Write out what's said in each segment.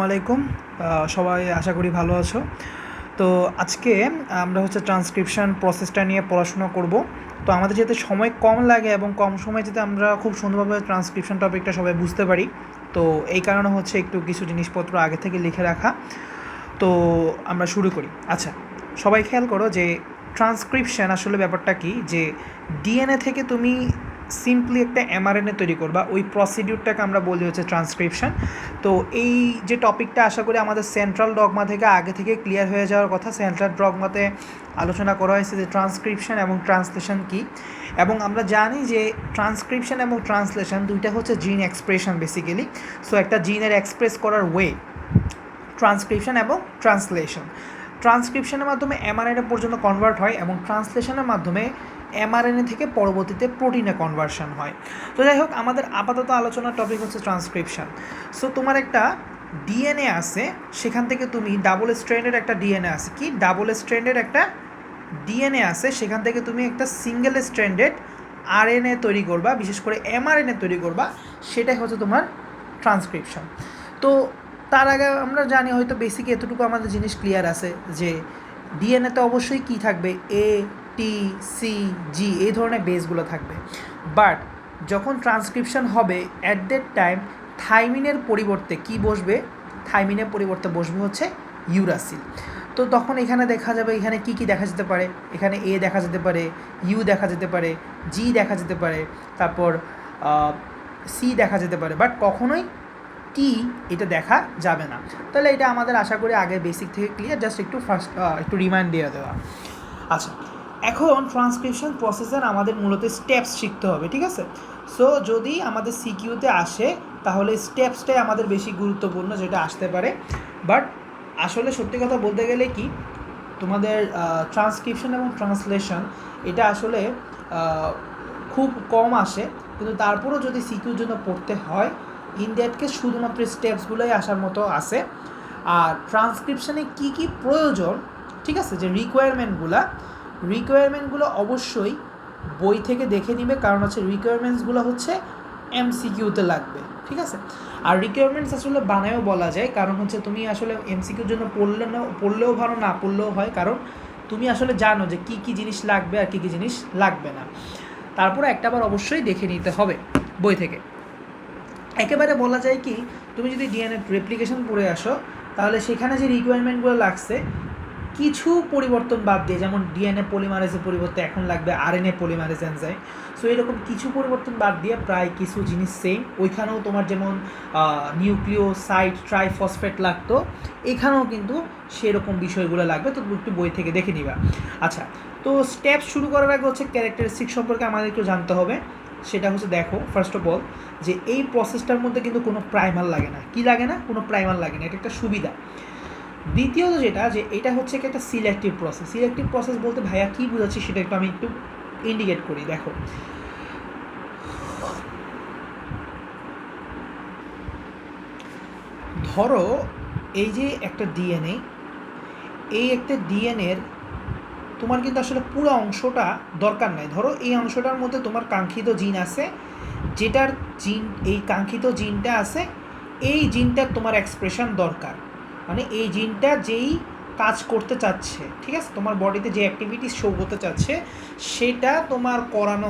আলাইকুম। সবাই আশা করি ভালো আছো। তো আজকে আমরা ট্রান্সক্রিপশন প্রসেসটা নিয়ে পড়াশোনা করব। তো আমাদের যাতে সময় কম লাগে এবং কম সময়ে যাতে আমরা খুব সুন্দরভাবে ট্রান্সক্রিপশন টপিকটা সবাই বুঝতে পারি, তো এই কারণে একটু কিছু জিনিসপত্র আগে থেকে লিখে রাখা। তো আমরা শুরু করি। আচ্ছা, সবাই খেয়াল করো যে ট্রান্সক্রিপশন আসলে ব্যাপারটা কি, যে ডিএনএ থেকে তুমি সিম্পলি একটা এমআরএনএ তৈরি করবা, ওই প্রসিডিউরটাকে আমরা বলি ট্রান্সক্রিপশন। তো এই যে টপিকটা আশা করি আমাদের সেন্ট্রাল ডগমা থেকে আগে থেকে ক্লিয়ার হয়ে যাওয়ার কথা। সেন্ট্রাল ডগমাতে আলোচনা করা হয়েছে যে ট্রান্সক্রিপশন এবং ট্রান্সলেশন কী, এবং আমরা জানি যে ট্রান্সক্রিপশন এবং ট্রান্সলেশন দুইটা জিন এক্সপ্রেশন বেসিক্যালি। সো একটা জিনের এক্সপ্রেস করার ওয়ে ট্রান্সক্রিপশন এবং ট্রান্সলেশন। ট্রান্সক্রিপশনের মাধ্যমে এমআরএনএ পর্যন্ত কনভার্ট হয় এবং ট্রান্সলেশনের মাধ্যমে এমআরএনএ থেকে পরবর্তীতে প্রোটিনে কনভার্সন হয়। তো যাই হোক, আমাদের আপাতত আলোচনার টপিক ট্রান্সক্রিপশন। সো তোমার একটা ডিএনএ আছে, সেখান থেকে তুমি ডাবল স্ট্র্যান্ডের একটা ডিএনএ আছে, কি ডাবল স্ট্র্যান্ডের একটা ডিএনএ আছে, সেখান থেকে তুমি একটা সিঙ্গেল স্ট্র্যান্ডেড আরএনএ তৈরি করবা, বিশেষ করে এমআরএনএ তৈরি করবা, সেটাই তোমার ট্রান্সক্রিপশন। তো তার আগে আমরা জানি হয়তো বেসিক এতটুকু আমাদের জিনিস ক্লিয়ার আছে যে ডিএনএতে অবশ্যই কী থাকবে, এ টি সি জি এই ধরনের বেসগুলো থাকবে। বাট যখন ট্রান্সক্রিপশন হবে অ্যাট দ্যাট টাইম থাইমিনের পরিবর্তে কি বসবে, থাইমিনের পরিবর্তে বসবে ইউরাসিল। তো তখন এখানে দেখা যাবে, এখানে কি কি দেখা যেতে পারে, এখানে এ দেখা যেতে পারে, ইউ দেখা যেতে পারে, জি দেখা যেতে পারে, তারপর সি দেখা যেতে পারে, বাট কখনোই টি এটা দেখা যাবে না। তাহলে এটা আমাদের আশা করি আগে বেসিক থেকে ক্লিয়ার, জাস্ট একটু রিমাইন্ড দিয়ে দেওয়া। আচ্ছা, এখন ট্রান্সক্রিপশন প্রসেসের আমাদের মূলত স্টেপস শিখতে হবে, ঠিক আছে? সো যদি আমাদের সিকিউতে আসে তাহলে স্টেপসটাই আমাদের বেশি গুরুত্বপূর্ণ, যেটা আসতে পারে। বাট আসলে সত্যি কথা বলতে গেলে কি, তোমাদের ট্রান্সক্রিপশন এবং ট্রান্সলেশন এটা আসলে খুব কম আসে, কিন্তু তারপরেও যদি সিকিউর জন্য পড়তে হয় ইন দ্যাট কেস শুধুমাত্র স্টেপসগুলোই আসার মতো আছে। আর ট্রান্সক্রিপশানে কী কী প্রয়োজন, ঠিক আছে, যে রিকোয়ারমেন্টগুলো অবশ্যই বই থেকে দেখে নিবে, কারণ রিকোয়ারমেন্টসগুলো এমসিকিউতে লাগবে, ঠিক আছে? আর রিকোয়ারমেন্টস আসলে বানায়ও বলা যায়, কারণ তুমি আসলে এমসিকিউর জন্য পড়লেও ভালো, না পড়লেও হয়, কারণ তুমি আসলে জানো যে কী কী জিনিস লাগবে আর কী কী জিনিস লাগবে না। তারপরে একটাবার অবশ্যই দেখে নিতে হবে বই থেকে। একেবারে বলা যায় কি, তুমি যদি ডিএনএ রেপ্লিকেশন পড়ে আসো তাহলে সেখানে যে রিকোয়ারমেন্টগুলো লাগছে কিছু পরিবর্তন বাদ দিয়ে, যেমন ডিএনএ পলিমারেজের পরিবর্তে এখন লাগবে আরএনএ পলিমারেজ এনজাইম, সো এরকম কিছু পরিবর্তন বাদ দিয়ে প্রায় কিছু জিনিস সেম। ওইখানেও তোমার যেমন নিউক্লিওসাইড ট্রাইফসফেট লাগতো, এখানেও কিন্তু সেরকম বিষয়গুলো লাগবে, তো একটু বই থেকে দেখে নিবা। আচ্ছা, তো স্টেপ শুরু করার আগে ক্যারেক্টারিস্টিক সম্পর্কে আমাদের একটু জানতে হবে। সেটা দেখো, ফার্স্ট অফ অল যে এই প্রসেসটার মধ্যে কিন্তু কোনো প্রাইমার লাগে না। কি লাগে না? কোনো প্রাইমার লাগে না, এটা একটা সুবিধা। দ্বিতীয়ত যেটা, যে এটা কি একটা সিলেক্টিভ প্রসেস। সিলেক্টিভ প্রসেস বলতে ভাইয়া কী বোঝাচ্ছি সেটা আমি একটু ইন্ডিকেট করি। দেখো, ধরো এই যে একটা ডিএনএ, এই একটা ডিএনএর তোমার কিন্তু আসলে পুরো অংশটা দরকার নাই। ধরো এই অংশটার মধ্যে তোমার কাঙ্ক্ষিত জিন আছে, যেটার জিন, এই কাঙ্ক্ষিত জিনটা আছে, এই জিনটার তোমার এক্সপ্রেশন দরকার, মানে এই জিনটা যেই কাজ করতে চাচ্ছে, ঠিক আছে, তোমার বডিতে যে অ্যাক্টিভিটিস শো করতে চাচ্ছে সেটা তোমার করানো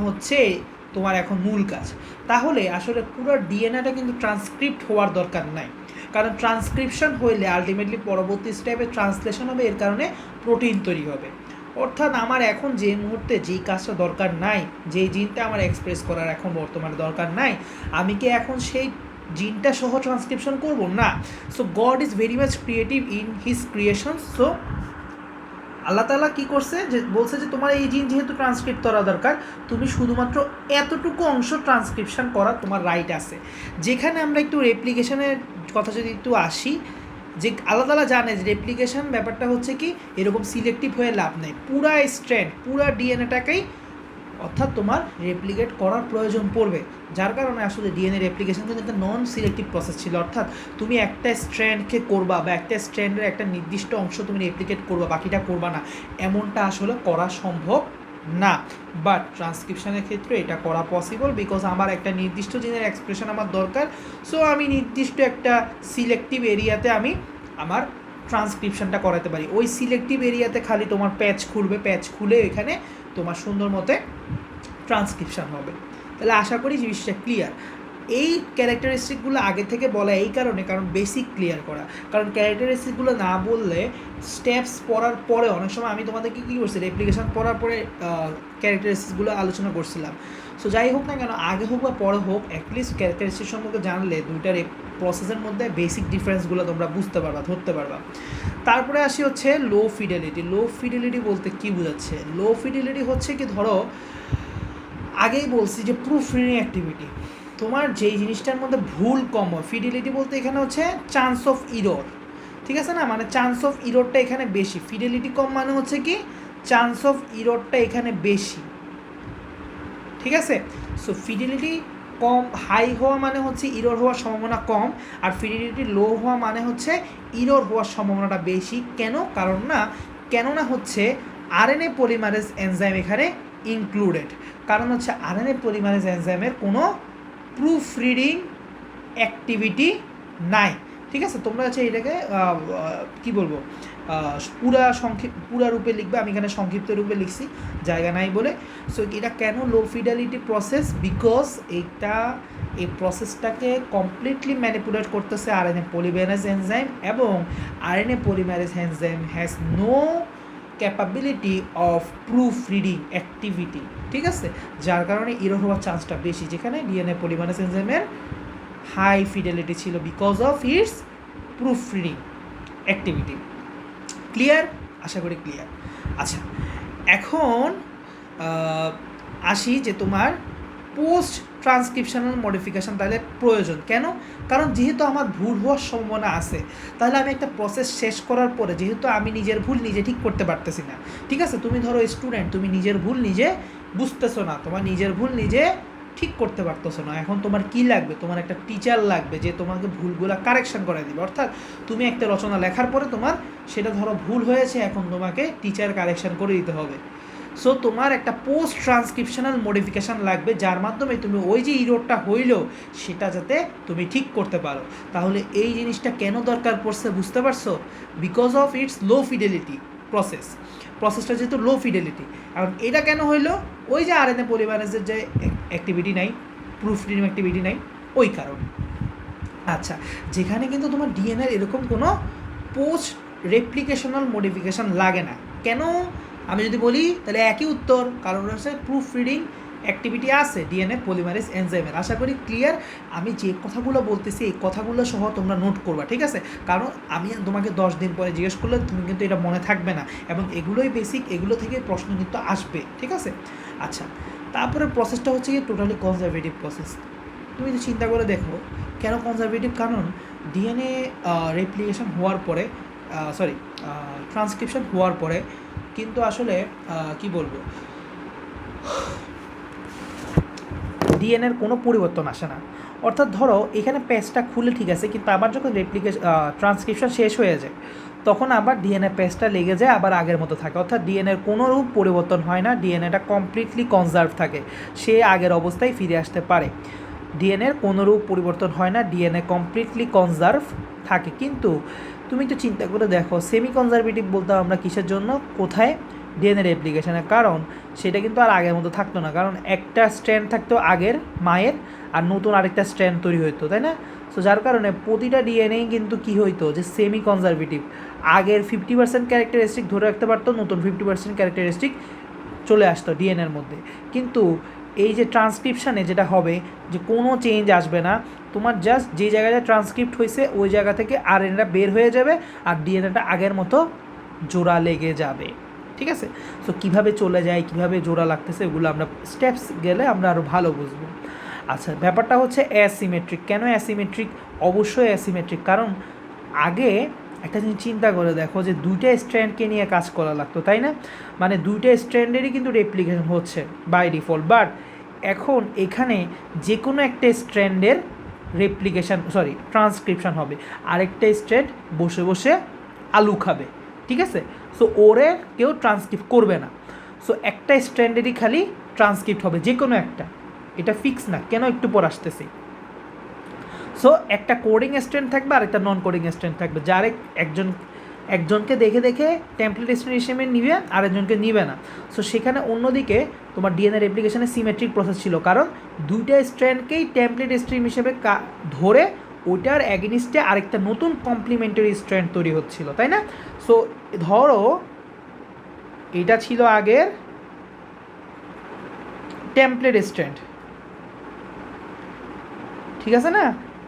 তোমার এখন মূল কাজ। তাহলে আসলে পুরো ডিএনএটা কিন্তু ট্রান্সক্রিপ্ট হওয়ার দরকার নাই, কারণ ট্রান্সক্রিপশন হইলে আলটিমেটলি পরবর্তী স্টেপে ট্রান্সলেশন হবে, এর কারণে প্রোটিন তৈরি হবে। অর্থাৎ আমার এখন যে মুহূর্তে যেই কাজটা দরকার নাই, যেই জিনটা আমার এক্সপ্রেস করার এখন বর্তমানে দরকার নাই, আমি কি এখন সেই জিনটা সহ ট্রান্সক্রিপশন করব না? So God is very much creative in his creation. So আল্লাহ তাআলা কী করছে, যে বলছে যে তোমার এই জিন যেহেতু ট্রান্সক্রিপ্ট করা দরকার, তুমি শুধুমাত্র এতটুকু অংশ ট্রান্সক্রিপশন করার তোমার রাইট আছে। যেখানে আমরা একটু রেপ্লিকেশনের কথা যদি একটু আসি, যে আল্লাহ তাআলা জানে যে রেপ্লিকেশন ব্যাপারটা কি, এরকম সিলেক্টিভ হয়ে লাভ নেই, পুরা স্ট্র্যান্ড পুরা ডিএনএটাকেই অর্থাৎ তোমার রেপ্লিকেট করার প্রয়োজন পড়বে। যার কারণে আসলে ডিএনএ রেপ্লিকেশন কিন্তু একটা নন সিলেক্টিভ প্রসেস ছিল, অর্থাৎ তুমি একটা স্ট্র্যান্ডকে করবা বা একটা স্ট্র্যান্ডের একটা নির্দিষ্ট অংশ তুমি রেপ্লিকেট করবা, বাকিটা করবা না, এমনটা আসলে করা সম্ভব না, বাট ট্রান্সক্রিপশনের ক্ষেত্রে এটা করা পসিবল, বিকজ আমার একটা নির্দিষ্ট জিনিসের এক্সপ্রেশন আমার দরকার। সো আমি নির্দিষ্ট একটা সিলেক্টিভ এরিয়াতে আমি আমার ট্রান্সক্রিপশনটা করাতে পারি। ওই সিলেক্টিভ এরিয়াতে খালি তোমার প্যাচ খুলবে, প্যাচ খুলে এখানে তোমার সুন্দর মতে ট্রান্সক্রিপশন হবে। তাহলে আশা করি জিনিসটা ক্লিয়ার। এই ক্যারেক্টারিস্টিকগুলো আগে থেকে বলা এই কারণে, কারণ বেসিক ক্লিয়ার করা। কারণ ক্যারেক্টারিস্টিকগুলো না বললে স্টেপস পড়ার পরে অনেক সময় আমি তোমাদেরকে কী করছি, অ্যাপ্লিকেশন পড়ার পরে ক্যারেক্টারিস্টিকগুলো আলোচনা করছিলাম। সো যাই হোক না কেন, আগে হোক বা পরে হোক, অ্যাটলিস্ট ক্যারেক্টারিস্টিক সম্পর্কে জানলে দুইটার প্রসেসের মধ্যে বেসিক ডিফারেন্সগুলো তোমরা বুঝতে পারবা, ধরতে পারবা। তারপরে আসি হচ্ছে লো ফিডেলিটি। লো ফিডেলিটি বলতে কী বোঝাচ্ছে? লো ফিডেলিটি হচ্ছে কি, ধরো আগেই বলছি যে প্রুফ রিডিং অ্যাক্টিভিটি, তোমার যেই জিনিসটার মধ্যে ভুল কম হয়। ফিডেলিটি বলতে এখানে হচ্ছে চান্স অফ ইরর, ঠিক আছে না, মানে চান্স অফ ইররটা এখানে বেশি। ফিডেলিটি কম মানে হচ্ছে কি, চান্স অফ ইররটা এখানে বেশি, ঠিক আছে। সো ফিডেলিটি কম, হাই হওয়া মানে হচ্ছে ইরর হওয়ার সম্ভাবনা কম, আর ফিডেলিটি লো হওয়া মানে হচ্ছে ইরর হওয়ার সম্ভাবনাটা বেশি। কেননা হচ্ছে আরএনএ পলিমারেজ এনজাইম এখানে ইনক্লুডেড। কারণ হচ্ছে আরএনএ পলিমারেজ এনজাইমের কোনো প্রুফ রিডিং অ্যাক্টিভিটি নাই, ঠিক আছে। তোমরা হচ্ছে এটাকে কী বলবো, পুরা রূপে লিখবে, আমি এখানে সংক্ষিপ্ত রূপে লিখছি জায়গা নাই বলে। সো এটা কেন লো ফিডেলিটি প্রসেস? বিকজ এই প্রসেসটাকে কমপ্লিটলি ম্যানিপুলেট করতেছে আরএনএ পলিমারেজ এনজাইম, এবং RNA polymerase enzyme has no capability of proofreading activity, ঠিক আছে। যার কারণে ইরর হওয়ার চান্সটা বেশি, যেখানে ডিএনএ পলিমারেজ এনজাইমের হাই ফিডেলিটি ছিল because of its proofreading activity. Clear? আশা করি ক্লিয়ার। আচ্ছা, এখন আসি যে তোমার পোস্ট ট্রান্সক্রিপশনাল মডিফিকেশান তাহলে প্রয়োজন কেন? কারণ যেহেতু আমার ভুল হওয়ার সম্ভাবনা আছে, তাহলে আমি একটা প্রসেস শেষ করার পরে যেহেতু আমি নিজের ভুল নিজে ঠিক করতে পারতেছি না, ঠিক আছে। তুমি ধরো স্টুডেন্ট, তুমি নিজের ভুল নিজে বুঝতেছো না, তোমার নিজের ভুল নিজে ঠিক করতে পারতেছো না। এখন তোমার কি লাগবে? তোমার একটা টিচার লাগবে যে তোমাকে ভুলগুলো কারেকশন করে দিবে। অর্থাৎ তুমি একটা রচনা লেখার পরে তোমার সেটা ধরো ভুল হয়েছে, এখন তোমাকে টিচার কারেকশন করে দিতে হবে। সো তোমার একটা পোস্ট ট্রান্সক্রিপশনাল মডিফিকেশান লাগবে, যার মাধ্যমে তুমি ওই যে ইরোরটা হইল সেটা যাতে তুমি ঠিক করতে পারো। তাহলে এই জিনিসটা কেন দরকার পড়ছে বুঝতে পারছো? Because of it's low fidelity প্রসেসটা যেহেতু লো ফিডেলিটি। এখন এটা কেন হইলো? ওই যে আরএনএ পলিমারেজের যে অ্যাক্টিভিটি নাই, প্রুফ রিডিং অ্যাক্টিভিটি নাই, ওই কারণে। আচ্ছা, যেখানে কিন্তু তোমার ডিএনএর এরকম কোনো পোস্ট রেপ্লিকেশনাল মডিফিকেশান লাগে না। কেন আমি যদি বলি তাহলে একই উত্তর, কারণ হচ্ছে প্রুফ রিডিং অ্যাক্টিভিটি আছে ডিএনএ পলিমারেজ এনজাইমের। আশা করি ক্লিয়ার। আমি যে কথাগুলো বলতেছি এই কথাগুলো সহ তোমরা নোট করবা, ঠিক আছে। কারণ আমি তোমাকে 10 দিন পরে জিজ্ঞেস করলে তুমি কিন্তু এটা মনে থাকবে না, এবং এগুলোই বেসিক, এগুলো থেকে প্রশ্ন কিন্তু আসবে, ঠিক আছে। আচ্ছা, তারপরে প্রসেসটা হচ্ছে কি টোটালি কনজারভেটিভ প্রসেস। তুমি যদি চিন্তা করে দেখো কেন কনজারভেটিভ, কারণ ডিএনএ রেপ্লিকেশন হওয়ার পরে ট্রান্সক্রিপশন হওয়ার পরে কিন্তু আসলে কি বলবো, ডিএনএর কোনো পরিবর্তন আসে না। অর্থাৎ ধরো এখানে পেজটা খুলে ঠিক আছে, কিন্তু আবার যখন ট্রান্সক্রিপশন শেষ হয়ে যায় তখন আবার ডিএনএ পেজটা লেগে যায়, আবার আগের মতো থাকে। অর্থাৎ ডিএনএর কোনো রূপ পরিবর্তন হয় না, ডিএনএটা কমপ্লিটলি কনজার্ভ থাকে, সে আগের অবস্থায় ফিরে আসতে পারে। ডিএনএর কোনো রূপ পরিবর্তন হয় না, ডিএনএ কমপ্লিটলি কনজার্ভ থাকে। কিন্তু তুমি তো চিন্তা করে দেখো, সেমি কনজারভেটিভ বলতে আমরা কিসের জন্য, কোথায়? ডিএনএ রেপ্লিকেশনের। কারণ সেটা কিন্তু আর আগের মতো থাকতো না, কারণ একটা স্ট্র্যান্ড থাকতো আগের মায়ের, আর নতুন আরেকটা স্ট্র্যান্ড তৈরি হইতো, তাই না? সো যার কারণে প্রতিটা ডিএনএই কিন্তু কী হইতো, যে সেমি কনজারভেটিভ, আগের 50% ক্যারেক্টারিস্টিক ধরে রাখতে পারতো, নতুন 50% ক্যারেক্টারিস্টিক চলে আসতো ডিএনএর মধ্যে। কিন্তু এই যে ট্রান্সক্রিপশানে যেটা হবে, যে কোনো চেঞ্জ আসবে না, তোমার জাস্ট যে জায়গায় ট্রান্সক্রিপ্ট হয়েছে ওই জায়গা থেকে আরএনএটা বের হয়ে যাবে, আর ডিএনএটা আগের মতো জোড়া লেগে যাবে, ঠিক আছে। সো কীভাবে চলে যায়, কীভাবে জোড়া লাগতেছে, এগুলো আমরা স্টেপস গেলে আমরা আরও ভালো বুঝবো। আচ্ছা, ব্যাপারটা হচ্ছে অ্যাসিমেট্রিক। কেন অ্যাসিমেট্রিক? অবশ্যই অ্যাসিমেট্রিক, কারণ আগে একটা জিনিস চিন্তা করে দেখো, যে দুইটা স্ট্র্যান্ডকে নিয়ে কাজ করা লাগতো, তাই না? মানে দুইটা স্ট্র্যান্ডেরই কিন্তু রেপ্লিকেশন হচ্ছে বাই ডিফল্ট, বাট এখন এখানে যে কোনো একটা স্ট্র্যান্ডের ট্রান্সক্রিপশন হবে, আরেকটা স্ট্র্যান্ড বসে বসে আলু খাবে, ঠিক আছে। সো ওরে কেউ ট্রান্সক্রিপ্ট করবে না। সো একটা স্ট্র্যান্ডেরই খালি ট্রান্সক্রিপ্ট হবে, যে কোনো একটা, এটা ফিক্স না, কেন একটু পর আসতেছি। সো একটা কোডিং স্ট্র্যান্ড থাকবে আর একটা নন কোডিং স্ট্র্যান্ড থাকবে, যার একজনকে দেখে দেখে টেমপ্লেট স্ট্র্যান্ড হিসেবে নিবে, আরেকজনকে নিবে না। সো সেখানে অন্যদিকে তোমার ডিএনএ রেপ্লিকেশনে সিমেট্রিক প্রসেস ছিল, কারণ দুইটা স্ট্র্যান্ডকেই টেমপ্লেট স্ট্রিম হিসেবে ধরে ওইটার অ্যাগেনিস্টে আরেকটা নতুন কমপ্লিমেন্টারি স্ট্র্যান্ড তৈরি হচ্ছিল, তাই না? সো ধরো এটা ছিল আগের টেমপ্লেট স্ট্র্যান্ড, ঠিক আছে না?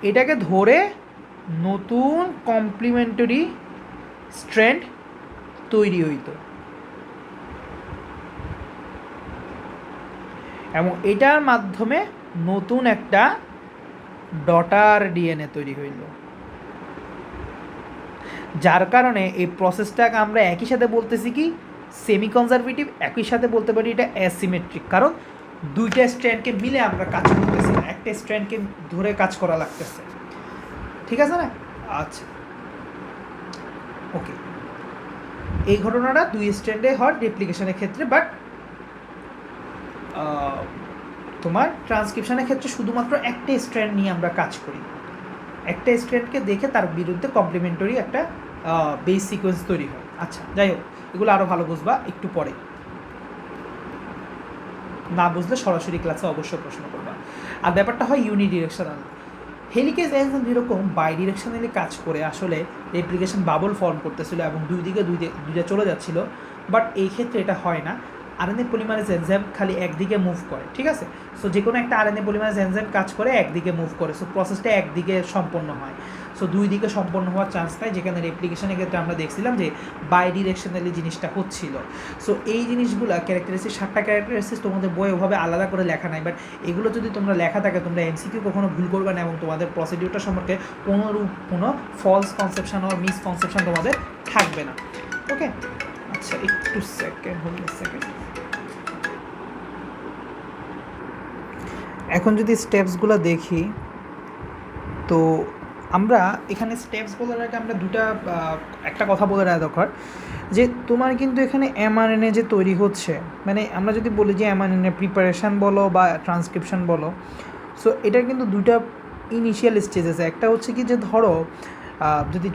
এটাকে ধরে নতুন কমপ্লিমেন্টারি স্ট্র্যান্ড তৈরি হইত, এবং এটার মাধ্যমে নতুন একটা ডটার ডিএনএ তৈরি হইল, যার কারণে এই প্রসেসটাকে আমরা একই সাথে বলতেছি কি সেমি কনজারভেটিভ, একই সাথে বলতে পারি এটা অ্যাসিমেট্রিক, কারণ দুইটা স্ট্র্যান্ডকে মিলে আমরা কাজ করতেছি না, একটা স্ট্র্যান্ডকে ধরে কাজ করা লাগতেছে, ঠিক আছে না? আচ্ছা, ওকে, এই ঘটনাটা দুই স্ট্র্যান্ডে হয় রেপ্লিকেশনের ক্ষেত্রে, বাট তোমার ট্রান্সক্রিপশনের ক্ষেত্রে শুধুমাত্র একটা স্ট্র্যান্ড নিয়ে আমরা কাজ করি, একটা স্ট্র্যান্ডকে দেখে তার বিরুদ্ধে কমপ্লিমেন্টারি একটা বেস সিকোয়েন্স তৈরি হয়। আচ্ছা, যাই হোক, এগুলো আরও ভালো বুঝবা একটু পরে, না বুঝলে সরাসরি ক্লাসে অবশ্যই প্রশ্ন করবা। আর ব্যাপারটা হয় ইউনিডিরেকশনাল। হেলিকেজ এনজাইম যেরকম বাই ডিরেকশনালি কাজ করে আসলে রেপ্লিকেশন বাবল ফর্ম করতেছিল এবং দুইটা চলে যাচ্ছিল, বাট এই ক্ষেত্রে এটা হয় না। আরএনএ পলিমারেজ এনজাইম খালি একদিকে মুভ করে, ঠিক আছে? সো যে কোনো একটা আরএনএ পলিমারেজ এনজাইম কাজ করে একদিকে মুভ করে, সো প্রসেসটা একদিকে সম্পন্ন হয়। সো দুই দিকে সম্পন্ন হওয়ার চান্স পায়, যেখানে রেপ্লিকেশনের ক্ষেত্রে আমরা দেখছিলাম যে বাই ডিরেকশনালি জিনিসটা হচ্ছিল। সো এই জিনিসগুলো ক্যারেক্টারিস্টিক 7টা ক্যারেক্টারিস্টিক তোমাদের বইয়ে ওভাবে আলাদা করে লেখা নাই, বাট এগুলো যদি তোমরা লেখা থাকে তোমরা এমসিকিউ কখনো ভুল করবে না, এবং তোমাদের প্রসিডিউরটা সম্পর্কে কোনো ফলস কনসেপশন আর মিসকনসেপশন তোমাদের থাকবে না। ওকে, আচ্ছা, একটু সেকেন্ড, এখন যদি স্টেপসগুলো দেখি, তো আমরা এখানে স্টেপস বলার আগে আমরা একটা কথা বলে রাখা দরকার, যে তোমার কিন্তু এখানে এমআরএনএ যে তৈরি হচ্ছে, মানে আমরা যদি বলি যে এমআরএনএ প্রিপারেশান বলো বা ট্রান্সক্রিপশন বলো, সো এটার কিন্তু দুইটা ইনিশিয়াল স্টেজ আছে। একটা হচ্ছে কি যে ধরো যদি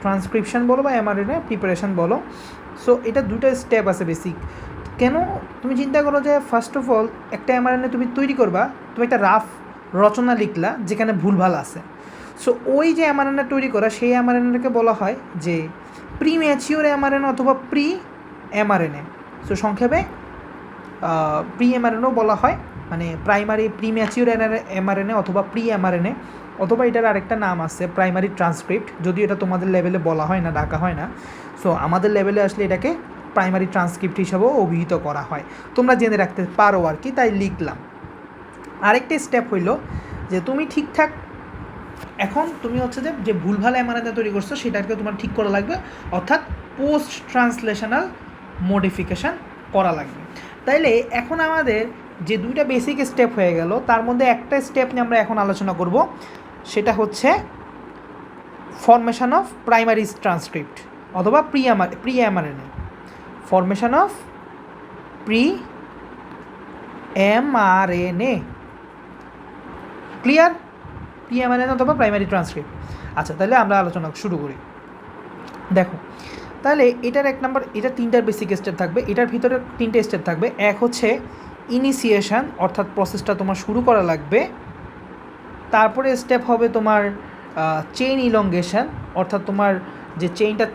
ট্রান্সক্রিপশন বলো বা এমআরএনএ প্রিপারেশান বলো, সো এটা দুটো স্টেপ আছে বেসিক। কেন? তুমি চিন্তা করো যে ফার্স্ট অফ অল একটা এমআরএনএ তুমি তৈরি করবা, তুমি একটা রাফ রচনা লিখলা যেখানে ভুলভাল আছে, সো ওই যে এমআরএনএ তৈরি করা, সেই এমআরএনএকে বলা হয় যে প্রি ম্যাচিওর এমআরএনএ অথবা প্রি এমআরএনএ। সো সংক্ষেপে প্রি এমআরএনএও বলা হয়, মানে প্রাইমারি প্রি ম্যাচিওর এমআরএনএ অথবা প্রি এমআরএনএ, অথবা এটার আরেকটা নাম আছে প্রাইমারি ট্রান্সক্রিপ্ট, যদিও এটা তোমাদের লেভেলে বলা হয় না, ডাকা হয় না। সো আমাদের লেভেলে আসলে এটাকে প্রাইমারি ট্রান্সক্রিপ্ট হিসাবেও অভিহিত করা হয়, তোমরা জেনে রাখতে পারো আর কি, তাই লিখলাম। আরেকটা স্টেপ হইল যে তুমি ঠিকঠাক, এখন তুমি হচ্ছে যে ভুলভাল এমআরএনএ তৈরি করছো সেটাকে তোমার ঠিক করা লাগবে, অর্থাৎ পোস্ট ট্রান্সলেশনাল মডিফিকেশান করা লাগবে। তাইলে এখন আমাদের যে দুইটা বেসিক স্টেপ হয়ে গেল, তার মধ্যে একটা স্টেপ নিয়ে আমরা এখন আলোচনা করব, সেটা হচ্ছে ফরমেশন অফ প্রাইমারি ট্রান্সক্রিপ্ট অথবা pre mRNA, formation of pre mRNA. Clear? Pre mRNA অথবা প্রাইমারি ট্রান্সক্রিপ্ট। আচ্ছা, তাহলে আমরা আলোচনা শুরু করি। দেখো, তাহলে এটার এক নাম্বার, এটা তিনটার বেসিক স্টেপ থাকবে, এটার ভিতরে তিনটে স্টেপ থাকবে। এক হচ্ছে ইনিশিয়েশন, অর্থাৎ প্রসেসটা তোমার শুরু করা লাগবে। তারপরে স্টেপ হবে তোমার চেইন ইলংগেশন, অর্থাৎ তোমার যে চেইনটা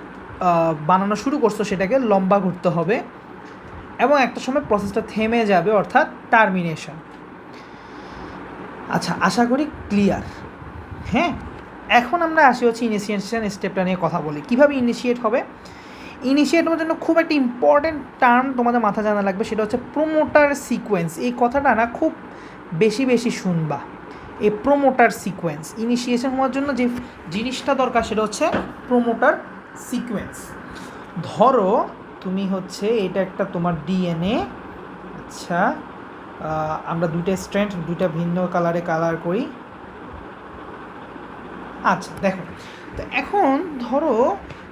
বানানো শুরু করছো সেটাকে লম্বা করতে হবে, এবং একটা সময় প্রসেসটা থেমে যাবে, অর্থাৎ টার্মিনেশন। আচ্ছা, আশা করি ক্লিয়ার। হ্যাঁ, এখন আমরা আসি হচ্ছে ইনিশিয়েশন স্টেপটা নিয়ে কথা বলি। কীভাবে ইনিশিয়েট হবে? ইনিশিয়েট হওয়ার জন্য খুব একটা ইম্পর্টেন্ট টার্ম তোমাদের মাথা জানা লাগবে, সেটা হচ্ছে প্রোমোটার সিকোয়েন্স। এই কথাটা না খুব বেশি শুনবা, এই প্রোমোটার সিকোয়েন্স। ইনিশিয়েশন হওয়ার জন্য যে জিনিসটা দরকার সেটা হচ্ছে প্রোমোটার সিকোয়েন্স। ধরো তুমি হচ্ছে এটা একটা তোমার ডিএনএ, আচ্ছা আমরা দুইটা স্ট্র্যান্ড দুইটা ভিন্ন কালারে কালার করি। আচ্ছা দেখো, তো এখন ধরো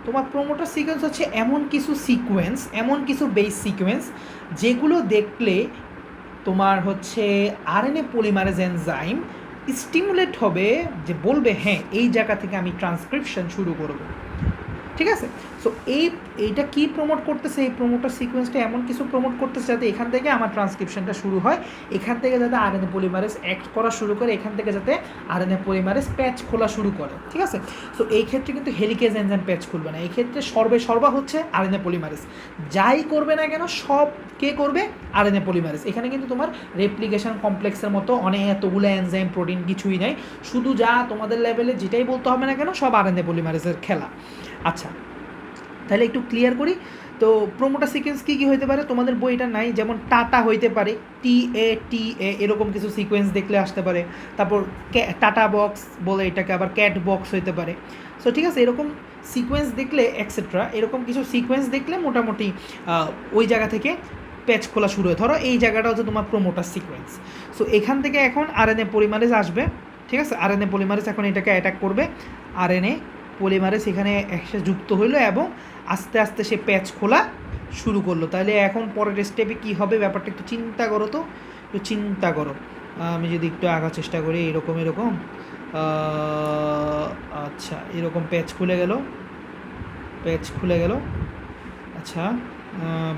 তোমার প্রোমোটার সিকোয়েন্স হচ্ছে এমন কিছু বেস সিকোয়েন্স যেগুলো দেখলে তোমার হচ্ছে আরএনএ পলিমারেজ এনজাইম স্টিমুলেট হবে, যে বলবে হ্যাঁ এই জায়গা থেকে আমি ট্রান্সক্রিপশন শুরু করব, ঠিক আছে। সো এইটা কি প্রমোট করতেছে, এই প্রমোটার সিকোয়েন্সটা এমন কিছু প্রমোট করতেছে যাতে এখান থেকে আমার ট্রান্সক্রিপশনটা শুরু হয়, এখান থেকে যাতে আরএনএ পলিমারেজ অ্যাক্ট করা শুরু করে, এখান থেকে যাতে আরএনএ পলিমারেজ প্যাচ খোলা শুরু করে, ঠিক আছে। সো এই ক্ষেত্রে কিন্তু হেলিকেজ এনজাইম প্যাচ খুলবে না, এই ক্ষেত্রে সর্বা হচ্ছে আরএনএ পলিমারেজ, যাই করবে না কেন সব কে করবে, আরএনএ পলিমারেজ। এখানে কিন্তু তোমার রেপ্লিকেশন কমপ্লেক্সের মতো অনেক এতগুলো এনজাইম প্রোটিন কিছুই নাই, শুধু যা তোমাদের লেভেলে যেটাই বলতে হবে না কেন সব আরএনএ পলিমারেজের খেলা। আচ্ছা, তাহলে একটু ক্লিয়ার করি। তো প্রোমোটার সিকোয়েন্স কী কী হইতে পারে, তোমাদের বইটা নাই, যেমন টাটা হইতে পারে, টি এ এরকম কিছু সিকোয়েন্স দেখলে আসতে পারে। তারপর টাটা বক্স বলে এটাকে, আবার ক্যাট বক্স হইতে পারে। সো ঠিক আছে, এরকম সিকোয়েন্স দেখলে এক্সেট্রা, এরকম কিছু সিকোয়েন্স দেখলে মোটামুটি ওই জায়গা থেকে প্যাচ খোলা শুরু হয়। ধরো এই জায়গাটা হচ্ছে তোমার প্রোমোটার সিকোয়েন্স। সো এখান থেকে এখন আরএনএ পলিমারেজ আসবে, ঠিক আছে। আরএনএ পলিমারেজ এখন এটাকে অ্যাটাক করবে, আরএনএ পলিমারেজ এখানে একসাথে যুক্ত হইলো এবং আস্তে আস্তে সে প্যাচ খোলা শুরু করলো। তাহলে এখন পরের স্টেপে কী হবে ব্যাপারটা একটু চিন্তা করো, তো একটু চিন্তা করো। আমি যদি একটু আগার চেষ্টা করি, এরকম আচ্ছা এরকম প্যাচ খুলে গেল। আচ্ছা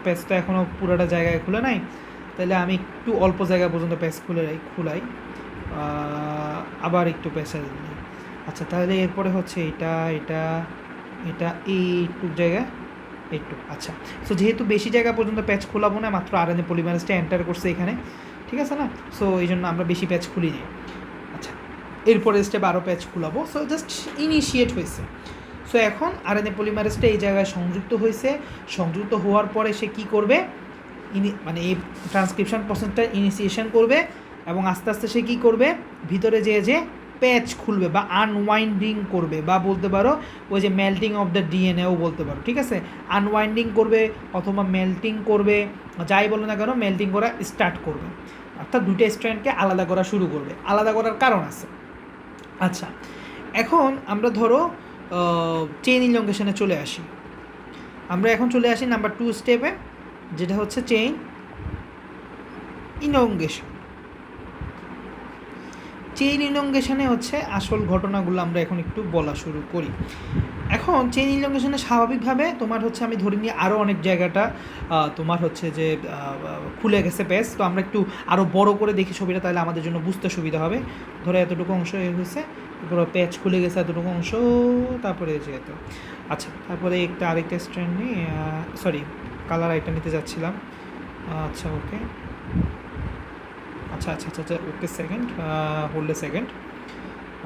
প্যাচটা এখনও পুরোটা জায়গায় খুলে নাই, তাহলে আমি একটু অল্প জায়গা পর্যন্ত প্যাচ খুলাই, আবার একটু প্যাচা দিই। আচ্ছা তাহলে এরপরে হচ্ছে এটা এইটুক জায়গা, আচ্ছা। সো যেহেতু বেশি জায়গা পর্যন্ত প্যাচ খোলাবো না, মাত্র আরএনএ পলিমারেজটা এন্টার করছে এখানে, ঠিক আছে না। সো এই জন্য আমরা বেশি প্যাচ খুলি নি। আচ্ছা এরপরে স্টেপ আরও প্যাচ খুলাবো। সো জাস্ট ইনিশিয়েট হয়েছে। সো এখন আরএনএ পলিমারেজটা এই জায়গায় সংযুক্ত হওয়ার পরে সে কী করবে, মানে এই ট্রান্সক্রিপশন প্রসেসটা ইনিশিয়েশন করবে এবং আস্তে আস্তে সে কী করবে, ভিতরে যে প্যাচ খুলবে বা আনওয়াইন্ডিং করবে, বা বলতে পারো ওই যে মেল্টিং অফ দ্য ডিএনএও বলতে পারো, ঠিক আছে। আনওয়াইন্ডিং করবে অথবা মেল্টিং করবে, যাই বলো না কেন মেল্টিং করা স্টার্ট করবে, অর্থাৎ দুটো স্ট্র্যান্ডকে আলাদা করা শুরু করবে। আলাদা করার কারণ আছে। আচ্ছা এখন আমরা ধরো চেইন ইলংগেশনে চলে আসি। আমরা এখন চলে আসি নাম্বার 2 স্টেপে, যেটা হচ্ছে চেইন ইলংগেশন। চেইন ইলংগেশনে হচ্ছে আসল ঘটনাগুলো আমরা এখন একটু বলা শুরু করি। এখন চেইন ইলংগেশনে স্বাভাবিকভাবে তোমার হচ্ছে, আমি ধরে নিয়ে আরও অনেক জায়গাটা তোমার হচ্ছে যে খুলে গেছে প্যাচ, তো আমরা একটু আরও বড় করে দেখি ছবিটা, তাহলে আমাদের জন্য বুঝতে সুবিধা হবে। ধরো এতটুকু অংশ হয়েছে, পুরো প্যাচ খুলে গেছে এতটুকু অংশ, তারপরে যে এত। আচ্ছা তারপরে আরেকটা স্ট্র্যান্ড নিই, সরি কালার আইটা নিতে যাচ্ছিলাম। আচ্ছা ওকে, আচ্ছা okay second, hold a second.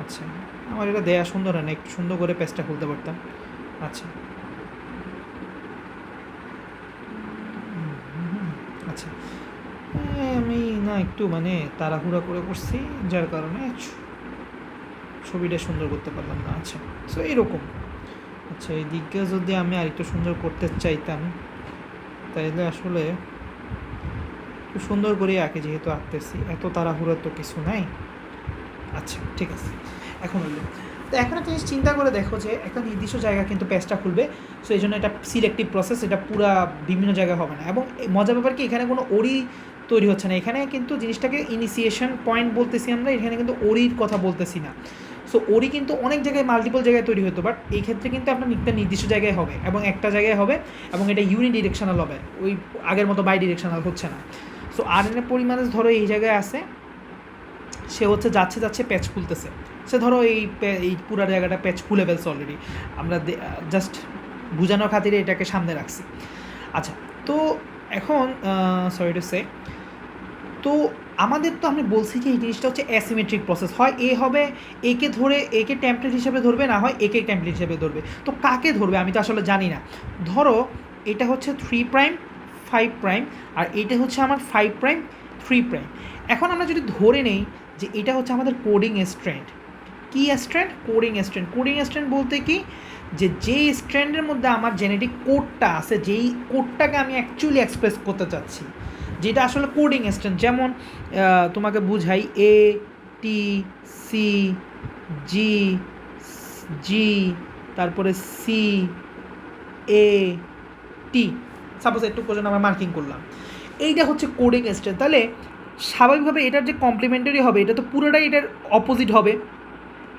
আচ্ছা আমার এটা দেয়া সুন্দর হয় না, একটু সুন্দর করে প্যাচটা খুলতে পারতাম। আচ্ছা আচ্ছা আমি না একটু মানে তাড়াহুড়া করে করছি, যার কারণে ছবিটা সুন্দর করতে পারলাম না। আচ্ছা সো এরকম। আচ্ছা এই দিকটা যদি আমি আরেকটু সুন্দর করতে চাইতাম, তাইলে আসলে একটু সুন্দর করে আঁকে, যেহেতু আঁকতেছি, এত তাড়াহুড়া তো কিছু নাই। আচ্ছা ঠিক আছে, এখন হলো। তো এখন একটা জিনিস চিন্তা করে দেখো যে একটা নির্দিষ্ট জায়গা কিন্তু প্যাচটা খুলবে। সো এই জন্য এটা সিলেক্টিভ প্রসেস, এটা পুরা বিভিন্ন জায়গায় হবে না। এবং মজার ব্যাপার কি, এখানে কোনো ওরি তৈরি হচ্ছে না, এখানে কিন্তু জিনিসটাকে ইনিশিয়েশন পয়েন্ট বলতেছি আমরা, এখানে কিন্তু ওরির কথা বলতেছি না। সো ওরি কিন্তু অনেক জায়গায় মাল্টিপল জায়গায় তৈরি হতো, বাট এই ক্ষেত্রে কিন্তু আপনার একটা নির্দিষ্ট জায়গায় হবে এবং একটা জায়গায় হবে, এবং এটা ইউনিডিরেকশনাল হবে, ওই আগের মতো বাই ডিরেকশনাল হচ্ছে না। সো আরএনএ পলিমারেজ ধরো এই জায়গায় আছে, সে হচ্ছে যাচ্ছে প্যাচ খুলতেছে, সে ধরো এই পুরো জায়গাটা প্যাচ খুলে ফেলছে অলরেডি, আমরা জাস্ট বোঝানোর খাতিরে এটাকে সামনে রাখছি। আচ্ছা তো এখন সরি টু সে, তো আমাদের তো আমি বলছি যে এই জিনিসটা হচ্ছে অ্যাসিমেট্রিক প্রসেস, হয় এ হবে একে টেমপ্লেট হিসেবে ধরবে, না হয় একে টেমপ্লেট হিসেবে ধরবে। তো কাকে ধরবে আমি তো আসলে জানি না। ধরো এটা হচ্ছে 3', 5', আর এইটা হচ্ছে আমার 5', 3'। এখন আমরা যদি ধরে নেই যে এটা হচ্ছে আমাদের কোডিং স্ট্র্যান্ড। কি strand? Coding strand. Coding strand বলতে কি, যে স্ট্র্যান্ডের মধ্যে আমার জেনেটিক কোডটা আছে, যেই কোডটাকে আমি অ্যাকচুয়ালি এক্সপ্রেস করতে চাচ্ছি, যেটা আসলে কোডিং স্ট্র্যান্ড। যেমন তোমাকে বুঝাই, এ টি সি জি, তারপরে সি এ টি, সাপোজ একটু জন্য আমরা মার্কিং করলাম, এইটা হচ্ছে কোডিং স্ট্রেন্থ। তাহলে স্বাভাবিকভাবে এটার যে কমপ্লিমেন্টারি হবে এটা তো পুরোটাই এটার অপোজিট হবে,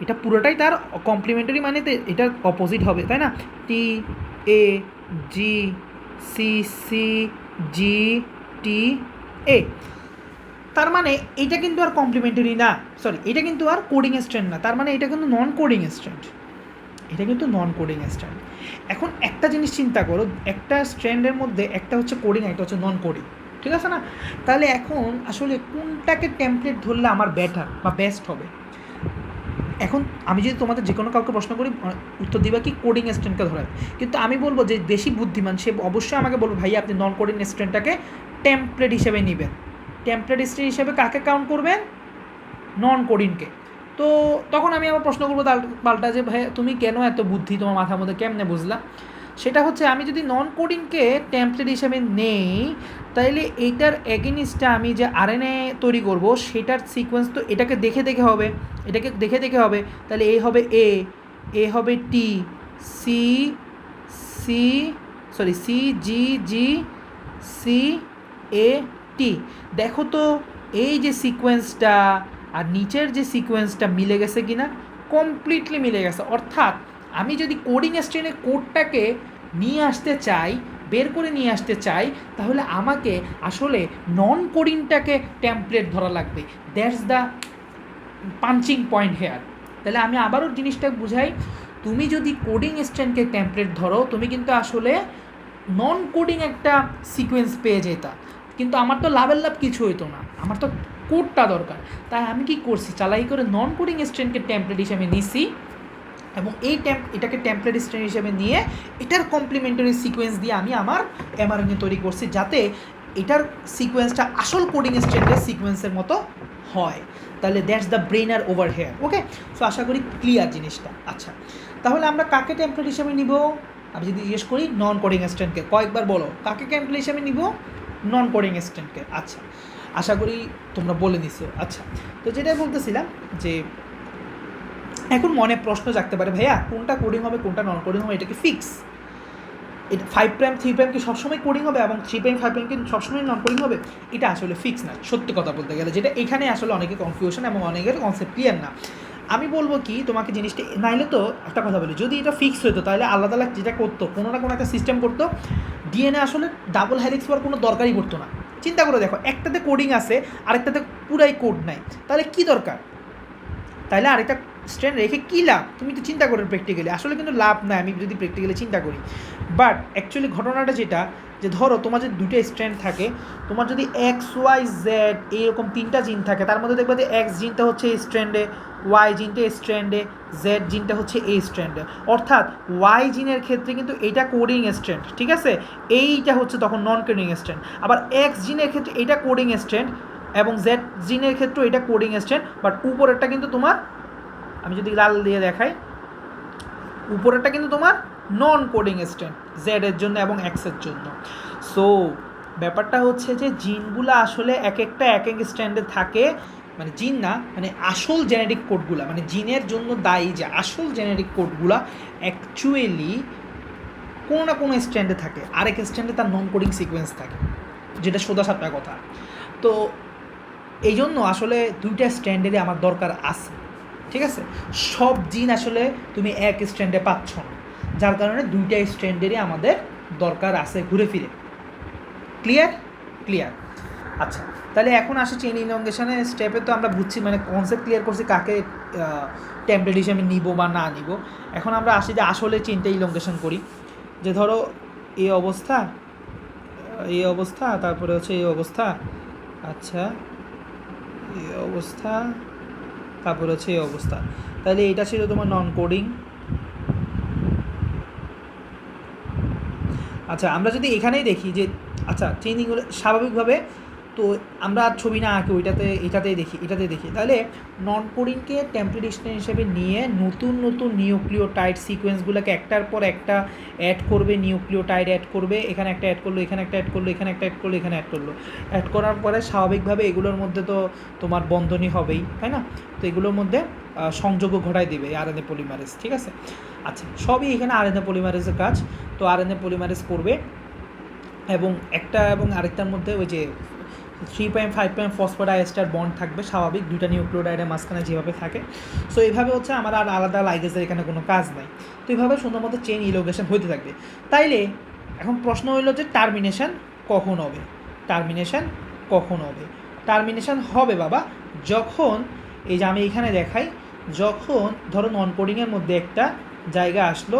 এটা পুরোটাই তার কমপ্লিমেন্টারি মানে এটার অপোজিট হবে, তাই না? টি এ জি সি সি জি টি এ, তার মানে এটা কিন্তু আর কমপ্লিমেন্টারি না, সরি এটা কিন্তু আর কোডিং স্ট্রেন্ড না, তার মানে এটা কিন্তু নন কোডিং স্ট্রেন্ড, এটা কিন্তু নন কোডিং স্ট্রেন্ড। এখন একটা জিনিস চিন্তা করো, একটা স্ট্রেন্ডের মধ্যে একটা হচ্ছে কোডিং একটা হচ্ছে নন কোডিং, ঠিক আছে না? তাহলে এখন আসলে কোনটাকে টেমপ্লেট ধরলে আমার বেটার বা বেস্ট হবে? এখন আমি যদি তোমাদের যে কোনো কাউকে প্রশ্ন করি উত্তর দিবা কি কোডিং স্ট্রেন্ডকে ধরায়, কিন্তু আমি বলবো যে বেশি বুদ্ধিমান সে অবশ্যই আমাকে বলবো ভাই আপনি নন কোডিং স্ট্রেন্ডটাকে টেমপ্লেট হিসেবে নেবেন। টেমপ্লেট স্ট্রেন্ড হিসেবে কাকে কাউন্ট করবেন? নন কোডিংকে। তো তখন আমি আবার প্রশ্ন করবো পাল্টা যে ভাই তুমি কেন এত বুদ্ধি তোমার মাথার মধ্যে কেমনে বুঝলা? সেটা হচ্ছে আমি যদি নন কোডিংকে টেমপ্লেট হিসেবে নেই তাইলে এইটার এগেনিস্টে আমি যে আরএনএ তৈরি করব সেটার সিকোয়েন্স তো এটাকে দেখে দেখে হবে, এটাকে দেখে দেখে হবে। তাহলে এ হবে এ হবে টি, সি সি সরি সি জি জি সি এ টি। দেখো তো এই যে সিকোয়েন্সটা আর নিচের যে সিকোয়েন্সটা মিলে গেছে কি না? কমপ্লিটলি মিলে গেছে। অর্থাৎ আমি যদি কোডিং স্ট্রেনের কোডটাকে নিয়ে আসতে চাই, বের করে নিয়ে আসতে চাই, তাহলে আমাকে আসলে নন কোডিংটাকে টেমপ্লেট ধরা লাগবে। That's the punching point here. তাহলে আমি আবারও জিনিসটা বুঝাই, তুমি যদি কোডিং স্ট্রেনকে টেমপ্লেট ধরো তুমি কিন্তু আসলে নন কোডিং একটা সিকোয়েন্স পেয়ে যেতা, কিন্তু আমার তো লাভের লাভ কিছু হইতো না, আমার তো কোডটা দরকার। তাই আমি কি করছি, চালাই করে নন কোডিং স্ট্রেনকে টেমপ্লেট হিসেবে নিছি এবং এটাকে টেমপ্লেট স্ট্রেন হিসেবে নিয়ে এটার কমপ্লিমেন্টারি সিকোয়েন্স দিয়ে আমি আমার এমআরএনএ তৈরি করছি যাতে এটার সিকোয়েন্সটা আসল কোডিং স্ট্রেন্ডের সিকোয়েন্সের মতো হয়। তাহলে that's the Brenner over here. Okay, so আশা করি ক্লিয়ার জিনিসটা। আচ্ছা, তাহলে আমরা কাকে টেমপ্লেট হিসেবে নিব? আমি যদি জিজ্ঞেস করি নন কোডিং স্ট্রেন্ডকে, কয়েকবার বলো কাকে টেমপ্লেট হিসেবে নিব? নন কোডিং স্ট্রেন্ডকে। আচ্ছা, আশা করি তোমরা বলে দিছো। আচ্ছা, তো যেটাই বলতেছিলাম যে এখন মনে প্রশ্ন জাগতে পারে ভাইয়া কোনটা কোডিং হবে কোনটা নন কোডিং হবে, এটা কি ফিক্স? এটা 5' 3' কি সবসময় কোডিং হবে এবং 3' 5' কি সবসময় নন কোডিং হবে? এটা আসলে ফিক্স না, সত্যি কথা বলতে গেলে, যেটা এখানে আসলে অনেকে কনফিউশন এবং অনেকের কনসেপ্ট ক্লিয়ার না। আমি বলবো কি তোমাকে জিনিসটা, নাইলে তো একটা কথা বলি, যদি এটা ফিক্স হতো তাহলে আল্লাহ তাআলা যেটা করতো কোনো না কোনো একটা সিস্টেম করতো, ডিএনএ আসলে ডাবল হেলিক্স হওয়ার কোনো দরকারই পড়তো না। চিন্তা করে দেখো, একটাতে কোডিং আছে আরেকটাতে পুরাই কোড নাই, তাহলে কি দরকার? তাহলে আরেকটা স্ট্রেন্ড রেখে কী লাভ? তুমি তো চিন্তা করো প্র্যাকটিক্যালি, আসলে কিন্তু লাভ নাই আমি যদি প্র্যাকটিক্যালি চিন্তা করি। বাট অ্যাকচুয়ালি ঘটনাটা যেটা, যে ধরো তোমার যদি দুটো স্ট্র্যান্ড থাকে, তোমার যদি এক্স ওয়াই জেড এইরকম তিনটা জিন থাকে, তার মধ্যে দেখবে যে এক্স জিনটা হচ্ছে এই স্ট্র্যান্ডে, ওয়াই জিনটা এই স্ট্র্যান্ডে, জেড জিনটা হচ্ছে এই স্ট্র্যান্ডে। অর্থাৎ ওয়াই জিনের ক্ষেত্রে কিন্তু এইটা কোডিং স্ট্র্যান্ড, ঠিক আছে, এইটা হচ্ছে তখন নন কোডিং স্ট্র্যান্ড। আবার এক্স জিনের ক্ষেত্রে এইটা কোডিং স্ট্র্যান্ড এবং জেড জিনের ক্ষেত্রে এটা কোডিং স্ট্র্যান্ড, বাট উপরেরটা কিন্তু তোমার, আমি যদি লাল দিয়ে দেখাই, উপরেরটা কিন্তু তোমার নন কোডিং স্ট্রেন্ড জেডের জন্য এবং এক্সের জন্য। সো ব্যাপারটা হচ্ছে যে জিনগুলো আসলে এক একটা এক এক স্ট্যান্ডে থাকে, মানে জিন না, মানে আসল জেনেটিক কোডগুলো, মানে জিনের জন্য দায়ী যে আসল জেনেটিক কোডগুলো অ্যাকচুয়ালি কোনো না কোনো স্ট্যান্ডে থাকে, আরেক স্ট্যান্ডে তার নন কোডিং সিকোয়েন্স থাকে, যেটা সোজা সাপটা কথা। তো এই জন্য আসলে দুইটা স্ট্যান্ডেরই আমার দরকার আছে, ঠিক আছে? সব জিন আসলে তুমি এক স্ট্যান্ডে পাচ্ছ না, যার কারণে দুইটা স্ট্যান্ডেরই আমাদের দরকার আছে ঘুরে ফিরে। ক্লিয়ার? ক্লিয়ার। আচ্ছা, তাহলে এখন আসে চেইন ইলংগেশনের স্টেপে, তো আমরা বুঝছি মানে কনসেপ্ট ক্লিয়ার করছি কাকে টেমপ্লেট হিসেবে নিব বা না নিব। এখন আমরা আসি যে আসলে চেইনটা ইলংগেশন করি, যে ধরো এই অবস্থা, এই অবস্থা, তারপরে হচ্ছে এই অবস্থা, আচ্ছা এই অবস্থা, তারপরে হচ্ছে এই অবস্থা। তাহলে এটা ছিল তোমার নন কোডিং। আচ্ছা, আমরা যদি এখানেই দেখি যে আচ্ছা চেইনিংগুলো স্বাভাবিকভাবে, তো আমরা আর ছবি না আঁকি ওইটাতে, এটাতেই দেখি, তাহলে নন কোডিংকে টেমপ্লেট হিসেবে নিয়ে নতুন নতুন নিউক্লিওটাইড সিকোয়েন্সগুলোকে একটার পর একটা অ্যাড করবে, নিউক্লিওটাইড অ্যাড করবে, এখানে একটা অ্যাড করলো, এখানে একটা অ্যাড করলো, এখানে একটা অ্যাড করলো, এখানে অ্যাড করলো, অ্যাড করার পরে স্বাভাবিকভাবে এগুলোর মধ্যে তো তোমার বন্ধনী হবেই, তাই না? তো এগুলোর মধ্যে সংযোগও ঘটাই দেবে আরএনএ পলিমারেজ, ঠিক আছে? আচ্ছা, সবই এখানে আরএনএ পলিমারেজের কাজ। তো আরএনএ পলিমারেজ করবে এবং একটা এবং আরেকটার মধ্যে ওই যে 3'5' ফসফোডাইএস্টার বন্ড থাকবে স্বাভাবিক, দুইটা নিউক্লিওটাইডের মাঝখানে যেভাবে থাকে। সো এইভাবে হচ্ছে আমার আর আলাদা লাইগেজের এখানে কোনো কাজ নাই। তো এইভাবে সুন্দর মতো চেইন ইলোগেশন হইতে থাকবে। তাইলে এখন প্রশ্ন হইল যে টার্মিনেশন কখন হবে? টার্মিনেশন হবে বাবা যখন, এই যে আমি এখানে দেখাই, যখন ধরো নন কোডিংয়ের মধ্যে একটা জায়গা আসলো,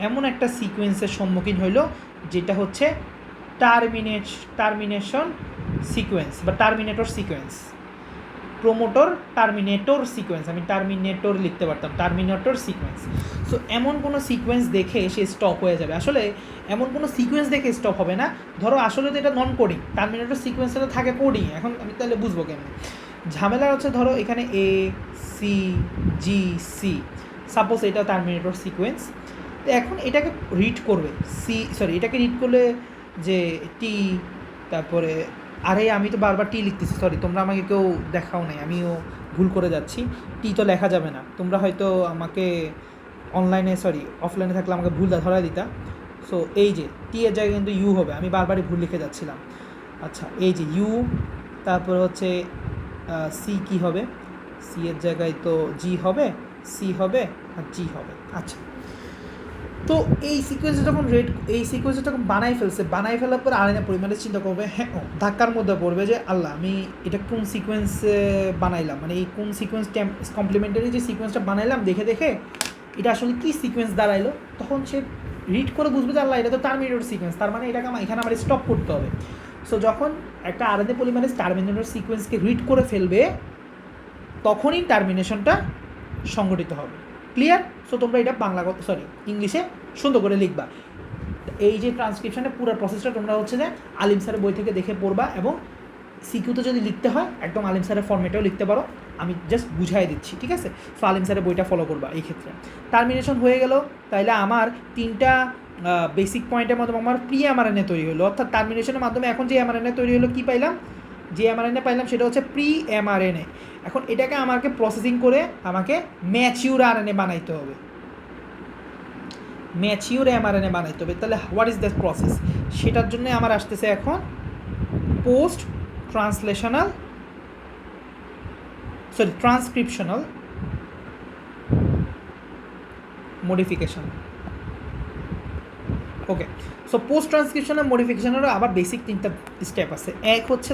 এমন একটা সিকোয়েন্সের সম্মুখীন হইল যেটা হচ্ছে টার্মিনেশন সিকোয়েন্স বা টার্মিনেটর সিকোয়েন্স, টার্মিনেটর সিকোয়েন্স, আমি টার্মিনেটর লিখতে পারতাম, টার্মিনেটর সিকোয়েন্স। সো এমন কোনো সিকোয়েন্স দেখে সে স্টপ হয়ে যাবে। আসলে এমন কোনো সিকোয়েন্স দেখে স্টপ হবে না। ধরো আসলে তো এটা নন কোডিং, টার্মিনেটর সিকোয়েন্সটা তো থাকে কোডিং। এখন আমি তাহলে বুঝবো কেমন? ঝামেলা হচ্ছে ধরো এখানে A C G C, suppose এটা টার্মিনেটর সিকোয়েন্স। তো এখন এটাকে রিড করবে এটাকে রিড করলে যে টি, তারপরে আরে আমি তো বারবার টি লিখতেছি, সরি তোমরা আমাকে কেউ দেখাও নাই, আমিও ভুল করে যাচ্ছি। টি তো লেখা যাবে না, তোমরা হয়তো আমাকে অফলাইনে থাকলে আমাকে ভুল ধরা দিতা। সো এই যে টি এর জায়গায় কিন্তু ইউ হবে, আমি বারবারই ভুল লিখে যাচ্ছিলাম। আচ্ছা এই যে ইউ, তারপর হচ্ছে সি কি হবে, সি এর জায়গায় তো জি হবে, সি হবে আর জি হবে। আচ্ছা, তো এই সিকোয়েন্সটা যখন বানাই ফেলার পর আরএনএ পলিমারেজ চিন্তা করবে, হ্যাঁ ধাক্কার মধ্যে পড়বে যে আল্লাহ আমি এটা কোন সিকোয়েন্সে বানাইলাম, মানে এই কোন সিকোয়েন্স কমপ্লিমেন্টারি যে সিকোয়েন্সটা বানাইলাম দেখে এটা আসলে কী সিকোয়েন্স দাঁড়াইলো। তখন সে রিড করে বুঝবে যে আল্লাহ এটা তো টার্মিনেটর সিকোয়েন্স, তার মানে এটাকে এখানে আমার স্টপ করতে হবে। সো যখন একটা আরএনএ পলিমারেজ টার্মিনেটর সিকোয়েন্সকে রিড করে ফেলবে তখনই টার্মিনেশনটা সংঘটিত হবে। ক্লিয়ার? সো তোমরা এটা ইংলিশে সুন্দর করে লিখবা। এই যে ট্রান্সক্রিপশনের পুরো প্রসেসটা তোমরা হচ্ছে যে আলিম স্যারের বই থেকে দেখে পড়বা, এবং সিকিউতে যদি লিখতে হয় একদম আলিম স্যারের ফর্মেটেও লিখতে পারো, আমি জাস্ট বুঝাই দিচ্ছি, ঠিক আছে? সো আলিম স্যারের বইটা ফলো করবা এই ক্ষেত্রে। টার্মিনেশন হয়ে গেল, তাইলে আমার তিনটা বেসিক পয়েন্টের মাধ্যমে আমার প্রি এমআরএনএ তৈরি হলো, অর্থাৎ টার্মিনেশনের মাধ্যমে এখন যে এমআরএনএ তৈরি হলো কী পাইলাম, যে এমআরএনএ পাইলাম সেটা হচ্ছে প্রি এমআরএনএ। এখন এটাকে আমাকে প্রসেসিং করে আমাকে ম্যাচিউর আরএনএ বানাইতে হবে, তাহলে হোয়াট ইজ দ্যাট প্রসেস? সেটার জন্য আমার আসতেছে এখন ট্রান্সক্রিপশনাল মডিফিকেশন। ওকে, সো পোস্ট ট্রান্সক্রিপশনাল মডিফিকেশনেরও আবার বেসিক তিনটা স্টেপ আছে। এক হচ্ছে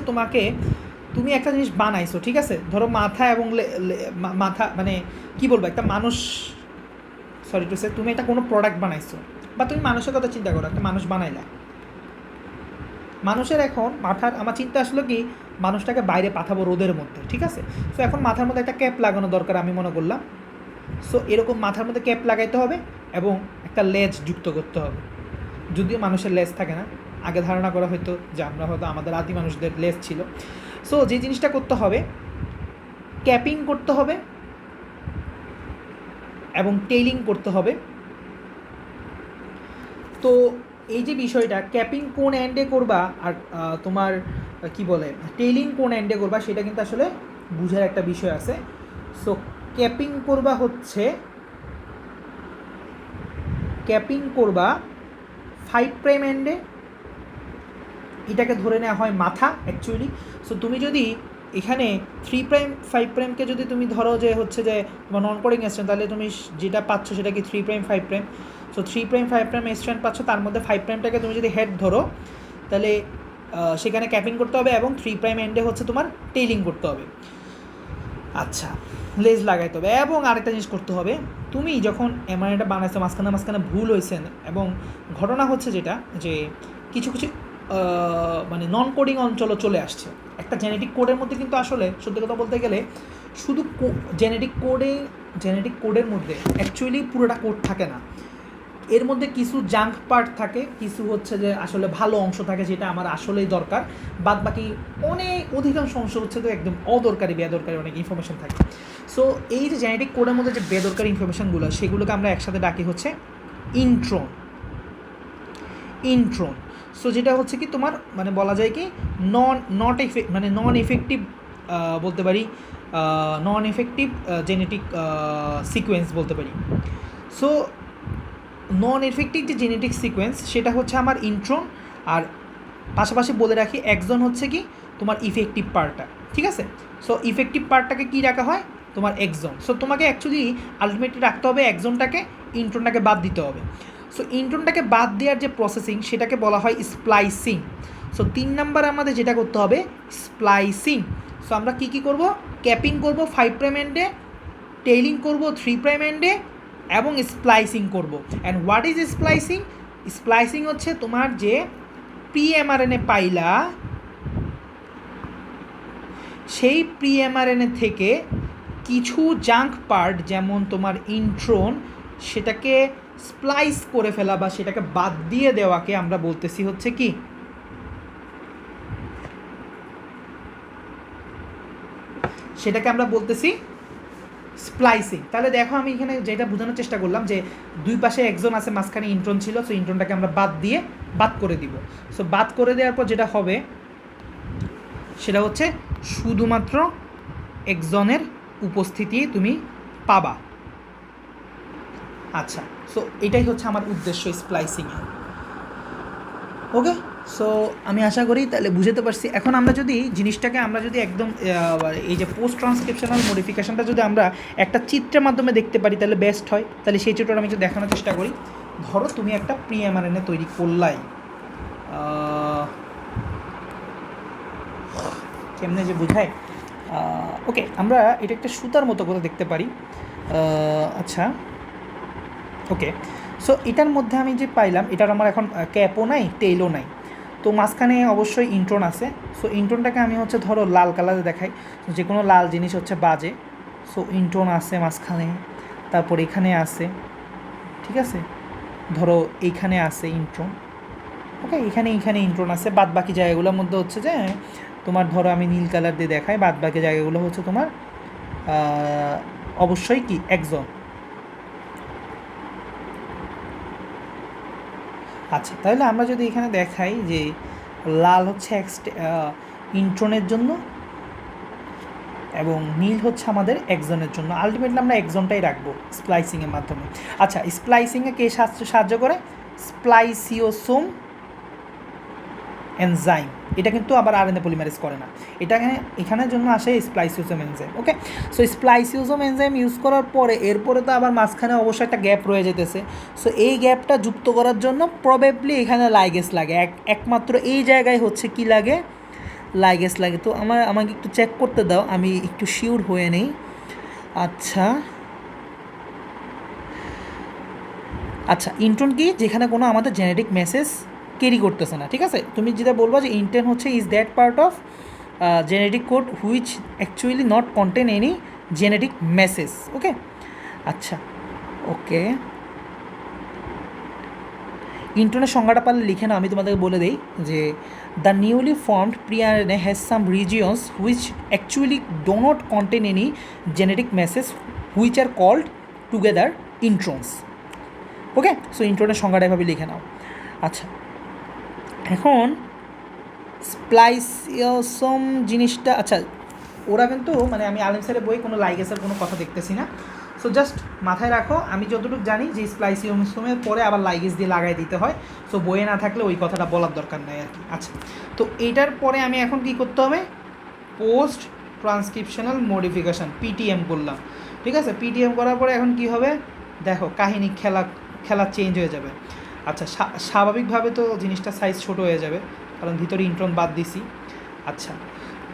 তুমি একটা জিনিস বানাইছো, ঠিক আছে? ধরো মাথা এবং মাথা মানে কী বলবো, একটা মানুষ, তুমি একটা কোনো প্রোডাক্ট বানাইছো, বা তুমি মানুষের কথা চিন্তা করো, একটা মানুষ বানাইলা, মানুষের এখন আমার চিন্তা আসলো কি মানুষটাকে বাইরে পাঠাবো রোদের মধ্যে, ঠিক আছে? সো এখন মাথার মধ্যে একটা ক্যাপ লাগানো দরকার আমি মনে করলাম। সো এরকম মাথার মধ্যে ক্যাপ লাগাইতে হবে এবং একটা লেজ যুক্ত করতে হবে। যদিও মানুষের লেজ থাকে না, আগে ধারণা করা হয়তো যে আমরা হয়তো আমাদের আদি মানুষদের লেজ ছিল। সো যে জিনিসটা করতে হবে, ক্যাপিং করতে হবে এবং টেইলিং করতে হবে। তো এই যে বিষয়টা, ক্যাপিং কোন এন্ডে করবা আর তোমার কি বলে টেইলিং কোন এন্ডে করবা, সেটা কিন্তু আসলে বুঝার একটা বিষয় আছে। সো ক্যাপিং করবা 5' এন্ডে, এটাকে ধরে নেওয়া হয় মাথা অ্যাকচুয়ালি। সো তুমি যদি এখানে 3'5'কে যদি তুমি ধরো যে হচ্ছে যে তোমার নন কোডিং এসছেন, তাহলে তুমি যেটা পাচ্ছ সেটা কি 3'5'। সো 3'5' এসছেন পাচ্ছ, তার মধ্যে 5'টাকে তুমি যদি হেড ধরো তাহলে সেখানে ক্যাপিং করতে হবে এবং 3' এন্ডে হচ্ছে তোমার টেইলিং করতে হবে। আচ্ছা, লেজ লাগাইতে হবে। এবং আরেকটা জিনিস করতে হবে, তুমি যখন এমআরএনএটা বানাইছো মাঝখানে ভুল হয়েছে, এবং ঘটনা হচ্ছে যেটা যে কিছু মানে নন কোডিং অঞ্চলও চলে আসছে একটা জেনেটিক কোডের মধ্যে। কিন্তু আসলে সত্যি কথা বলতে গেলে শুধু জেনেটিক কোডের মধ্যে অ্যাকচুয়ালি পুরোটা কোড থাকে না, এর মধ্যে কিছু জাঙ্ক পার্ট থাকে, কিছু হচ্ছে যে আসলে ভালো অংশ থাকে যেটা আমার আসলেই দরকার, বাদ বাকি অধিকাংশ অংশ হচ্ছে তো একদম বেদরকারি অনেক ইনফরমেশন থাকে। সো এই যে জেনেটিক কোডের মধ্যে যে বেদরকারি ইনফরমেশনগুলো, সেগুলোকে আমরা একসাথে ডাকি হচ্ছে ইন্ট্রন। সো যেটা হচ্ছে কি তোমার মানে বলা যায় কি নন এফেক্টিভ বলতে পারি, নন এফেক্টিভ জেনেটিক সিকোয়েন্স বলতে পারি। সো নন এফেক্টিভ যে জেনেটিক সিকোয়েন্স সেটা হচ্ছে আমার ইন্ট্রন, আর পাশাপাশি বলে রাখি এক্সন হচ্ছে কি তোমার ইফেক্টিভ পার্টটা, ঠিক আছে। সো ইফেক্টিভ পার্টটাকে কী রাখা হয় তোমার এক্সন। সো তোমাকে অ্যাকচুয়ালি আলটিমেটলি রাখতে হবে এক্সনটাকে, ইন্ট্রনটাকে বাদ দিতে হবে। সো ইন্ট্রনটাকে বাদ দেওয়ার যে প্রসেসিং সেটাকে বলা হয় স্প্লাইসিং। সো 3 নাম্বার আমাদের যেটা করতে হবে স্প্লাইসিং। সো আমরা কী কী করবো, ক্যাপিং করবো 5 প্রাইম এন্ডে, টেইলিং করবো 3 প্রাইম এন্ডে এবং স্প্লাইসিং করবো। And what is splicing? Splicing হচ্ছে তোমার যে প্রি-এমআরএনএ পাইলা, সেই প্রি-এমআরএনএ থেকে কিছু জাঙ্ক পার্ট যেমন তোমার ইন্ট্রন সেটাকে স্প্লাইস করে ফেলা বা সেটাকে বাদ দিয়ে দেওয়াকে আমরা বলতেছি হচ্ছে কি সেটাকে আমরা বলতেছি স্প্লাইসিং। তাহলে দেখো আমি এখানে যেটা বোঝানোর চেষ্টা করলাম যে দুই পাশে একজন আছে, মাঝখানে ইন্ট্রন ছিল, সো ইন্ট্রনটাকে আমরা বাদ করে দিব। সো বাদ করে দেওয়ার পর যেটা হবে সেটা হচ্ছে শুধুমাত্র একজনের উপস্থিতি তুমি পাবা। আচ্ছা, সো এটাই হচ্ছে আমার উদ্দেশ্য স্প্লাইসিংয়ে। ওকে, সো আমি আশা করি তাহলে বুঝতে পারছি। এখন আমরা যদি জিনিসটাকে আমরা যদি একদম এই যে পোস্ট ট্রান্সক্রিপশনাল মডিফিকেশনটা যদি আমরা একটা চিত্রের মাধ্যমে দেখতে পারি তাহলে বেস্ট হয়। তাহলে সেই চিত্রটা আমি যদি দেখানোর চেষ্টা করি। ধরো তুমি একটা প্রি-এমআরএনএ তৈরি করলাই, কেমনে যে বুঝায়, ওকে আমরা এটা একটা সুতার মতো করে দেখতে পারি। আচ্ছা, ওকে, সো এটার মধ্যে আমি যে পাইলাম এটার আমার এখন ক্যাপও নাই, টেইলও নাই, তো মাঝখানে অবশ্যই ইন্ট্রন আছে। সো ইন্ট্রনটাকে আমি হচ্ছে ধরো লাল কালারে দেখাই, যে কোনো লাল জিনিস হচ্ছে বাজে। সো ইন্ট্রন আছে মাঝখানে, তারপর এখানে আছে, ঠিক আছে, ধরো এইখানে আছে ইন্ট্রন, ওকে, এখানে ইন্ট্রন আছে। বাদ বাকি জায়গাগুলোর মধ্যে হচ্ছে যে তোমার ধরো আমি নীল কালার দিয়ে দেখাই, বাদ বাকি জায়গাগুলো হচ্ছে তোমার অবশ্যই কি একজন। আচ্ছা, তাহলে আমরা যদি এখানে দেখাই যে লাল হচ্ছে ইন্ট্রনের জন্য এবং নীল হচ্ছে আমাদের একজনের জন্য, আলটিমেটলি আমরা একজনটাই রাখবো স্প্লাইসিংয়ের মাধ্যমে। আচ্ছা, স্প্লাইসিংয়ে কে সাহায্য করে? স্প্লাইসিওসোম এনজাইম। এটা কিন্তু আবার আরএনএ পলিমারেজ করে না, এটা এখানের জন্য আসে স্প্লাইসিওসোম এনজাইম। ওকে, সো স্প্লাইসিওসোম এনজাইম ইউজ করার পরে এরপরে তো আবার মাঝখানে অবশ্যই একটা গ্যাপ রয়ে যেতেছে। সো এই গ্যাপটা যুক্ত করার জন্য প্রবেবলি এখানে লাইগেস লাগে, একমাত্র এই জায়গায় হচ্ছে কি লাগে, লাইগেস লাগে। তো আমাকে একটু চেক করতে দাও, আমি একটু শিওর হয়ে নেই। আচ্ছা, ইন্ট্রন কি, যেখানে কোনো আমাদের জেনেটিক মেসেজ ক্যারি করতেছে না, ঠিক আছে। তুমি যেটা বলবো যে ইন্টেন হচ্ছে is that part of genetic code which actually not contain any genetic message. Okay, আচ্ছা, ওকে, ইন্ট্রনের সংজ্ঞাটা পারলে লিখে না, আমি তোমাদেরকে বলে দিই যে the newly formed pre-RNA has some regions which actually do not contain any genetic message which are called together introns. Okay, so ইন্ট্রনের সংজ্ঞাটা এভাবে লিখে নাও। আচ্ছা, এখন স্প্লাইসিওসোম জিনিসটা, আচ্ছা ওরা কিন্তু মানে আমি আলিম স্যারের বই কোনো লাইগেসের কোনো কথা দেখতেছি না। সো জাস্ট মাথায় রাখো, আমি যতটুকু জানি যে স্প্লাইসিওসোমের পরে আবার লাইগেস দিয়ে লাগাই দিতে হয়। সো বইয়ে না থাকলে ওই কথাটা বলার দরকার নেই আর কি। আচ্ছা, তো এইটার পরে আমি এখন কী করতে হবে, পোস্ট ট্রান্সক্রিপশনাল মডিফিকেশান পিটিএম করলাম, ঠিক আছে। পিটিএম করার পরে এখন কি হবে দেখো, কাহিনী খেলা চেঞ্জ হয়ে যাবে। আচ্ছা, স্বাভাবিকভাবে তো জিনিসটা সাইজ ছোট হয়ে যাবে কারণ ভিতরে ইন্ট্রন বাদ দিছি। আচ্ছা,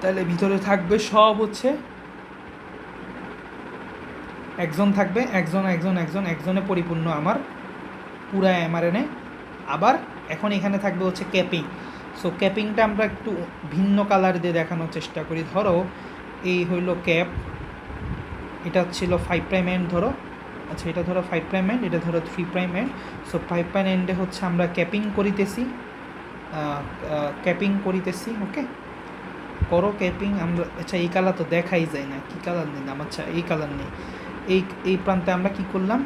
তাহলে ভিতরে থাকবে সব হচ্ছে একজন থাকবে, একজনে পরিপূর্ণ আমার পুরা এমআরএনএ। আবার এখন এখানে থাকবে হচ্ছে ক্যাপিং। সো ক্যাপিংটা আমরা একটু ভিন্ন কালার দিয়ে দেখানোর চেষ্টা করি। ধরো এই হইল ক্যাপ, এটা ছিল 5 প্রাইম এন্ড ধরো, আচ্ছা এটা ধরো 5 প্রাইম এন্ড, এটা ধরো 3 প্রাইম এন্ড। সো 5 প্রাইম এন্ডে হচ্ছে আমরা ক্যাপিং করিতেছি, ওকে করো ক্যাপিং আমরা। আচ্ছা, এই কালার তো দেখাই যায় না, কী কালার নিলাম, আচ্ছা এই কালার নেই, এই প্রান্তে আমরা কি করলাম,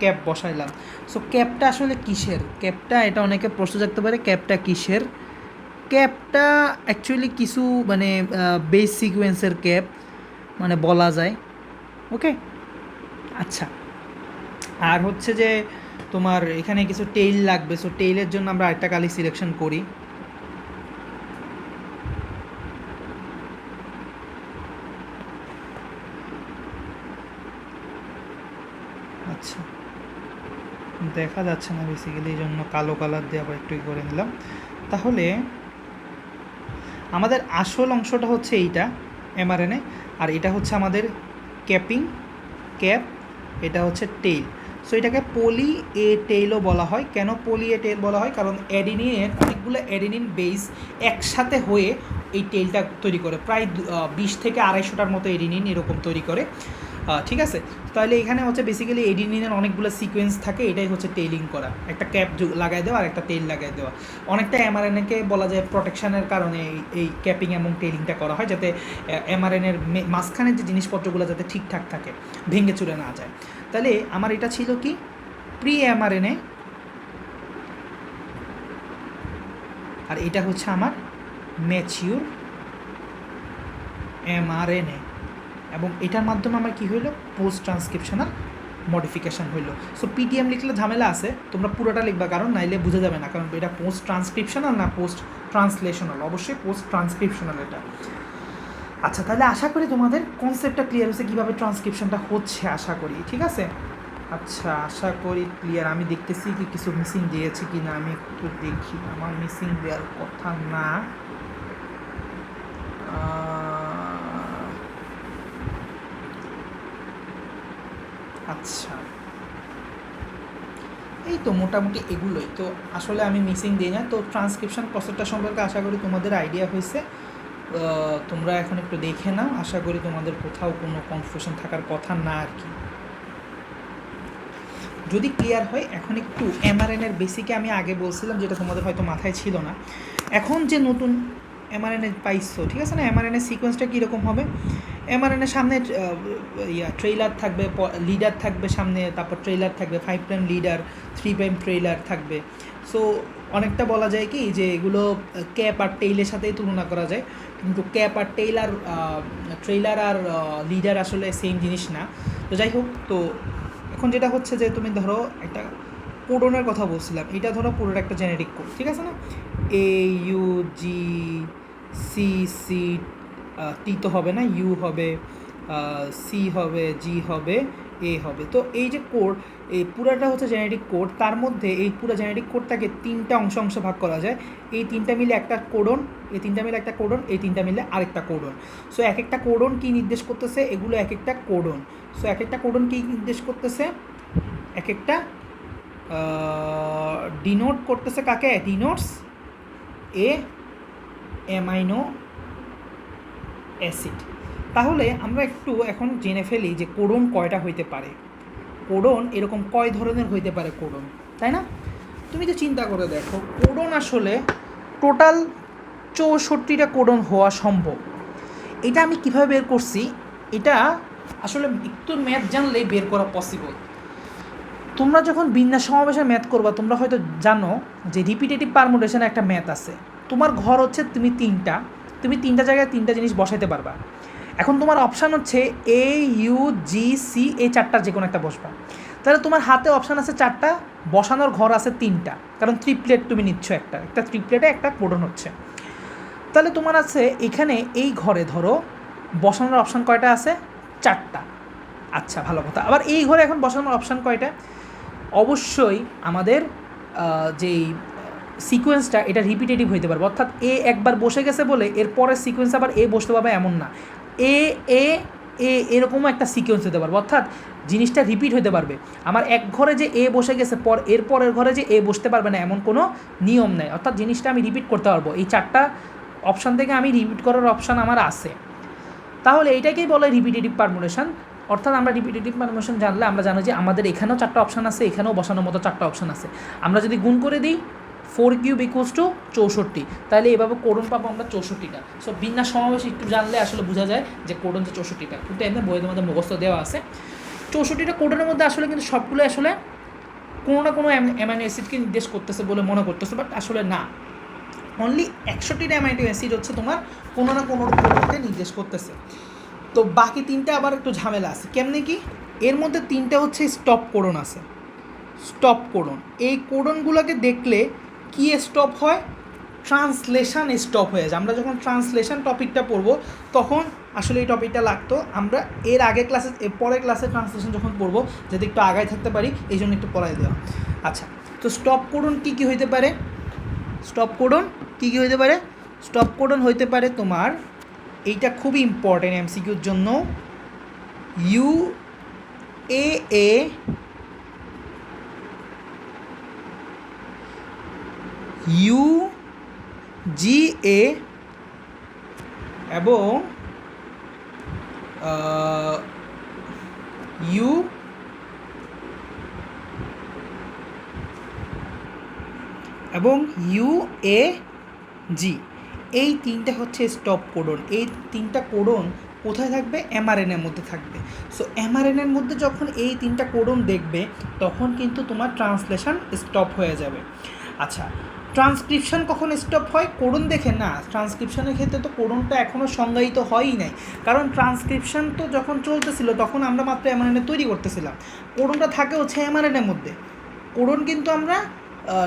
ক্যাপ বসাইলাম। সো ক্যাপটা আসলে কিসের, ক্যাপটা এটা অনেকে প্রশ্ন জাগতে পারে, ক্যাপটা কিসের। ক্যাপটা অ্যাকচুয়ালি কিছু মানে বেস সিকোয়েন্সের ক্যাপ মানে বলা যায়। ওকে, আচ্ছা, আর হচ্ছে যে তোমার এখানে কিছু টেইল লাগবে, সো টেইলের জন্য আমরা আরেকটা কালি সিলেকশন করি। আচ্ছা, দেখা যাচ্ছে না বেসিক্যালি, এই জন্য কালো কালার দিয়ে আবার একটু করে নিলাম। তাহলে আমাদের আসল অংশটা হচ্ছে এইটা এমআরএনএ, আর এটা হচ্ছে আমাদের ক্যাপিং ক্যাপ, এটা হচ্ছে টেইল। সো এটাকে পলি এ টেইলও বলা হয়। কেন পলি এ টেইল বলা হয়? কারণ অ্যাডিনিনের অনেকগুলো অ্যাডিনিন বেস একসাথে হয়ে এই টেইলটা তৈরি করে, প্রায় 20 থেকে 250টার মতো এডিনিন এরকম তৈরি করে, ঠিক আছে। তাহলে এখানে হচ্ছে বেসিক্যালি এডিনিনের অনেকগুলো সিকোয়েন্স থাকে, এটাই হচ্ছে টেইলিং করা, একটা ক্যাপ লাগাই দেওয়া আর একটা টেইল লাগাই দেওয়া। অনেকটা এমআরএনএকে বলা যায় প্রোটেকশানের কারণে এই ক্যাপিং এবং টেইলিংটা করা হয়, যাতে এমআরএনএর মাঝখানের যে জিনিসপত্রগুলো যাতে ঠিকঠাক থাকে, ভেঙে চুরে না যায়। তাহলে আমার এটা ছিল কি প্রি এমআরএনএ, আর এটা হচ্ছে আমার ম্যাচিউর এমআরএনএ, এবং এটার মাধ্যমে আমার কী হইলো পোস্ট ট্রান্সক্রিপশনাল মডিফিকেশান হইলো। সো পিটিএম লিখলে ঝামেলা আছে, তোমরা পুরোটা লিখবা, কারণ নাইলে বোঝা যাবে না, কারণ এটা পোস্ট ট্রান্সক্রিপশনাল না পোস্ট ট্রান্সলেশনাল, অবশ্যই পোস্ট ট্রান্সক্রিপশনাল এটা। আচ্ছা, তাহলে আশা করি তোমাদের কনসেপ্টটা ক্লিয়ার হয়েছে কীভাবে ট্রান্সক্রিপশনটা হচ্ছে, আশা করি ঠিক আছে। আচ্ছা, আশা করি ক্লিয়ার। আমি দেখতেছি কি কিছু মিসিং দিয়েছি কি না, আমি একটু দেখি। আমার মিসিং দেওয়ার কথা না। আচ্ছা, এই তো মোটামুটি এগুলোই তো, আসলে আমি মিসিং দিই না। তো ট্রান্সক্রিপশন প্রসেসটা সম্পর্কে আশা করি তোমাদের আইডিয়া হয়েছে। তোমরা এখন একটু দেখে নাও, আশা করি তোমাদের কোথাও কোনো কনফিউশন থাকার কথা না আর কি। যদি ক্লিয়ার হয়, এখন একটু এমআরএনএর বেসিকে আমি আগে বলছিলাম, যেটা তোমাদের হয়তো মাথায় ছিল না। এখন যে নতুন এমআরএনএ পাইছো, ঠিক আছে না, এমআরএনএ সিকোয়েন্সটা কীরকম হবে? এমআরএনএ সামনে ট্রেইলার থাকবে, লিডার থাকবে সামনে, তারপর ট্রেইলার থাকবে, 5 প্রাইম লিডার, 3 প্রাইম ট্রেইলার থাকবে। সো অনেকটা বলা যায় কি যে এগুলো ক্যাপ আর টেইলের সাথেই তুলনা করা যায়, কিন্তু ক্যাপ আর ট্রেইলার আর লিডার আসলে সেম জিনিস না। তো যাই হোক, তো এখন যেটা হচ্ছে যে তুমি ধরো একটা কোডনের কথা বলছিলাম, এটা ধরো পুরোটা একটা জেনেরিক কোড, ঠিক আছে না, AUGCC, টি তো হবে না, ইউ হবে, সি হবে, জি হবে, এ হবে। তো এই যে কোড, এই পুরাটা হচ্ছে জেনেরিক কোড, তার মধ্যে এই পুরো জেনেরিক কোডটাকে 3টা অংশে ভাগ করা যায়। এই 3টা মিলে একটা কোডন, এই 3টা মিলে একটা কোডন, এই 3টা মিলে আরেকটা কোডন। সো এক একটা কোডন কী নির্দেশ করতেছে? এগুলো এক একটা কোডন। সো এক একটা কোডন কী নির্দেশ করতেছে? এক একটা ডিনোট করতেছে কাকে? ডিনোটস এ অ্যামাইনো অ্যাসিড। তাহলে আমরা একটু এখন জেনে ফেলি যে কোডন কয়টা হইতে পারে। কোডন এরকম কয় ধরনের হইতে পারে কোডন, তাই না? তুমি তো চিন্তা করে দেখো, কোডন আসলে টোটাল 64টা কোডন হওয়া সম্ভব। এটা আমি কিভাবে বের করছি? এটা আসলে একটু ম্যাথ জানলেই বের করা পসিবল। তোমরা যখন বিন্যাস সমাবেশে ম্যাথ করবা, তোমরা হয়তো জানো যে রিপিটেটিভ পারমুটেশনে একটা ম্যাথ আছে। তোমার ঘর হচ্ছে তুমি 3টা জায়গায় 3টা জিনিস বসাইতে পারবা। এখন তোমার অপশান হচ্ছে AUGC, এই 4টার যে কোনো একটা বসবা। তাহলে তোমার হাতে অপশান আছে 4টা, বসানোর ঘর আছে 3টা, কারণ ট্রিপলেট তুমি নিচ্ছ, একটা ট্রিপলেটে একটা কোডন হচ্ছে। তাহলে তোমার আছে এখানে এই ঘরে ধরো বসানোর অপশান কয়টা আছে? 4টা। আচ্ছা, ভালো কথা। আবার এই ঘরে এখন বসানোর অপশান কয়টা? অবশ্যই আমাদের যেই সিকোয়েন্সটা, এটা রিপিটেটিভ হইতে পারবে, অর্থাৎ এ একবার বসে গেছে বলে এর পরের সিকোয়েন্স আবার এ বসতে পারবে এমন না। এ এ এ এরকমও একটা সিকোয়েন্স হতে পারবে, অর্থাৎ জিনিসটা রিপিট হতে পারবে। আমার এক ঘরে যে এ বসে গেছে, এর পরের ঘরে যে এ বসতে পারবে না, এমন কোনো নিয়ম নেই। অর্থাৎ জিনিসটা আমি রিপিট করতে পারবো। এই 4টা অপশান থেকে আমি রিপিট করার অপশান আমার আছে। তাহলে এইটাকেই বলে রিপিটেটিভ পারমুটেশন। অর্থাৎ আমরা রিপিটেটিভ পারমুটেশন জানলে আমরা জানি যে আমাদের এখানেও 4টা অপশান আছে, এখানেও বসানোর মতো 4টা অপশান আছে। আমরা যদি গুণ করে দিই 4³ = 64, তাহলে এভাবে কোডন পাবো আমরা 64টা। সো বিন্যাস সমাবেশ একটু জানলে আসলে বোঝা যায় যে কোডন যে 64টা, কিন্তু এমনি বইয়ের মধ্যে মুখস্থ দেওয়া আছে 64টা কোডনের মধ্যে। আসলে কিন্তু সবগুলো আসলে কোনো না কোনো অ্যামাইনো অ্যাসিডকে নির্দেশ করতেছে বলে মনে করতেছে, বাট আসলে না। অনলি 61টা অ্যামাইনো অ্যাসিড হচ্ছে তোমার কোনো না কোনো কোডনকে নির্দেশ করতেছে। তো বাকি 3টা আবার একটু ঝামেলা আছে। কেমনে কি? এর মধ্যে 3টা হচ্ছে স্টপ কোডন আছে। Stop codon. এই কোডনগুলোকে দেখলে কি স্টপ হয়? ট্রান্সলেশন স্টপ হয়ে যায়। আমরা যখন ট্রান্সলেশন টপিকটা পড়বো তখন আসলে এই টপিকটা লাগতো। আমরা এর আগে ক্লাসে, পরের ক্লাসে ট্রান্সলেশন যখন পড়বো যাতে একটু আগায় থাকতে পারি এই জন্য একটু পড়াই দেওয়া। আচ্ছা, তো স্টপ কোডন কী কী হইতে পারে? স্টপ কোডন কী কী হইতে পারে? স্টপ কোডন হইতে পারে তোমার, এইটা খুবই ইম্পর্টেন্ট এমসিকিউর জন্য, U A A U G এ এবং ইউ এবং ইউ এ জি, এই তিনটা হচ্ছে স্টপ কোডন। এই তিনটা কোডন কোথায় থাকবে? এমআরএনের মধ্যে থাকবে। সো এমআরএনের মধ্যে যখন এই তিনটা কোডন দেখবে তখন কিন্তু তোমার ট্রান্সলেশন স্টপ হয়ে যাবে। আচ্ছা, ট্রান্সক্রিপশন কখন স্টপ হয়? কোডন দেখে না। ট্রান্সক্রিপশনের ক্ষেত্রে তো কোডনটা এখনও সংজ্ঞায়িত হয়ই নাই, কারণ ট্রান্সক্রিপশন তো যখন চলতেছিল তখন আমরা মাত্র এমআরএনএ তৈরি করতেছিলাম। কোডনটা থাকে হচ্ছে এমআরএনের মধ্যে। কোডন কিন্তু আমরা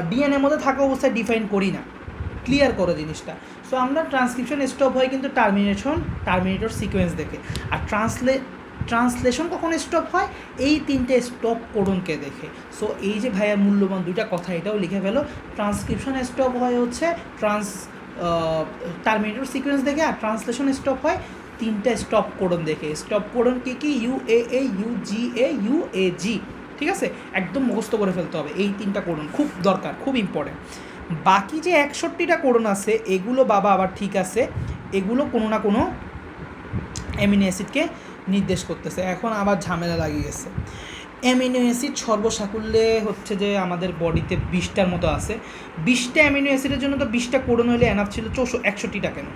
ডিএনএর মধ্যে থাকা অবস্থায় ডিফাইন করি না। ক্লিয়ার করো জিনিসটা। সো আমরা ট্রান্সক্রিপশন স্টপ হয় কিন্তু টার্মিনেটর সিকোয়েন্স দেখে। আর ট্রান্সলেশন কখন স্টপ হয়? এই তিনটে স্টপ কোডনকে দেখে। সো এই যে ভাইয়া মূল্যবান দুইটা কথা, এটাও লিখে ফেলো। ট্রান্সক্রিপশন স্টপ হয় হচ্ছে টার্মিনেটর সিকোয়েন্স দেখে, আর ট্রান্সলেশন স্টপ হয় তিনটা স্টপ কোডন দেখে। স্টপ কোডন কি? U A U G A U A G. ঠিক আছে, একদম মুখস্থ করে ফেলতে হবে। এই তিনটা কোডন খুব দরকার, খুব ইম্পর্টেন্ট। বাকি যে 61টা কোডন আছে এগুলো বাবা আবার ঠিক আছে, এগুলো কোনো না কোনো অ্যামিনো অ্যাসিডকে নির্দেশ করতেছে। এখন আবার ঝামেলা লাগিয়ে গেছে। অ্যামিনো অ্যাসিড সর্বসাকুল্যে হচ্ছে যে আমাদের বডিতে 20টার মতো আছে। 20টা অ্যামিনো অ্যাসিডের জন্য তো 20টা কোডন হলে এনাফ ছিল, 61টা কেন?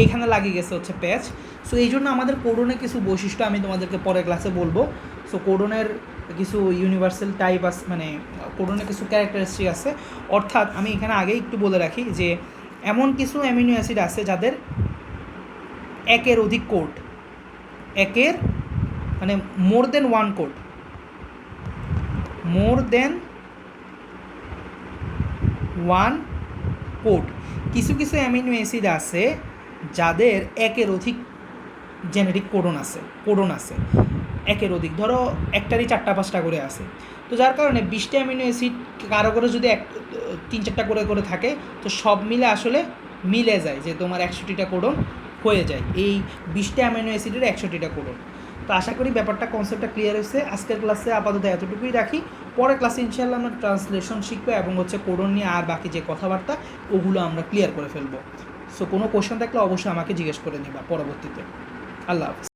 এখানে লাগিয়ে গেছে হচ্ছে প্যাচ। সো এই জন্য আমাদের কোডনের কিছু বৈশিষ্ট্য আমি তোমাদেরকে পরের ক্লাসে বলবো। সো কোডনের কিছু ইউনিভার্সাল টাইপ আছে, মানে কোডনের কিছু ক্যারেক্টারিস্টিক আছে। অর্থাৎ আমি এখানে আগেই একটু বলে রাখি যে এমন কিছু অ্যামিনো অ্যাসিড আছে যাদের একের অধিক কোড, একের মানে মোর দেন ওয়ান কোড, মোর দেন ওয়ান কোড। কিছু কিছু অ্যামিনো অ্যাসিড আছে যাদের একের অধিক জেনেটিক কোডন আছে একের অধিক, ধরো একটারই 4-5টা করে আছে। তো যার কারণে 20টা অ্যামিনো অ্যাসিড কারো করে যদি 3-4টা করে থাকে তো সব মিলে আসলে মিলে যায় যে তোমার 61টা কোডন হয়ে যায়। এই 20টা অ্যামিনো অ্যাসিডের 61টা কোডন। তো আশা করি ব্যাপারটা, কনসেপ্টটা ক্লিয়ার হয়েছে। আজকের ক্লাসে আপাতত এতটুকুই রাখি। পরের ক্লাসে ইনশাআল্লাহ আমরা ট্রান্সলেশন শিখবো এবং হচ্ছে কোডন নিয়ে আর বাকি যে কথাবার্তা ওগুলো আমরা ক্লিয়ার করে ফেলবো। সো কোনো কোশ্চেন থাকলে অবশ্যই আমাকে জিজ্ঞেস করে নেবা পরবর্তীতে। আল্লাহ হাফেজ।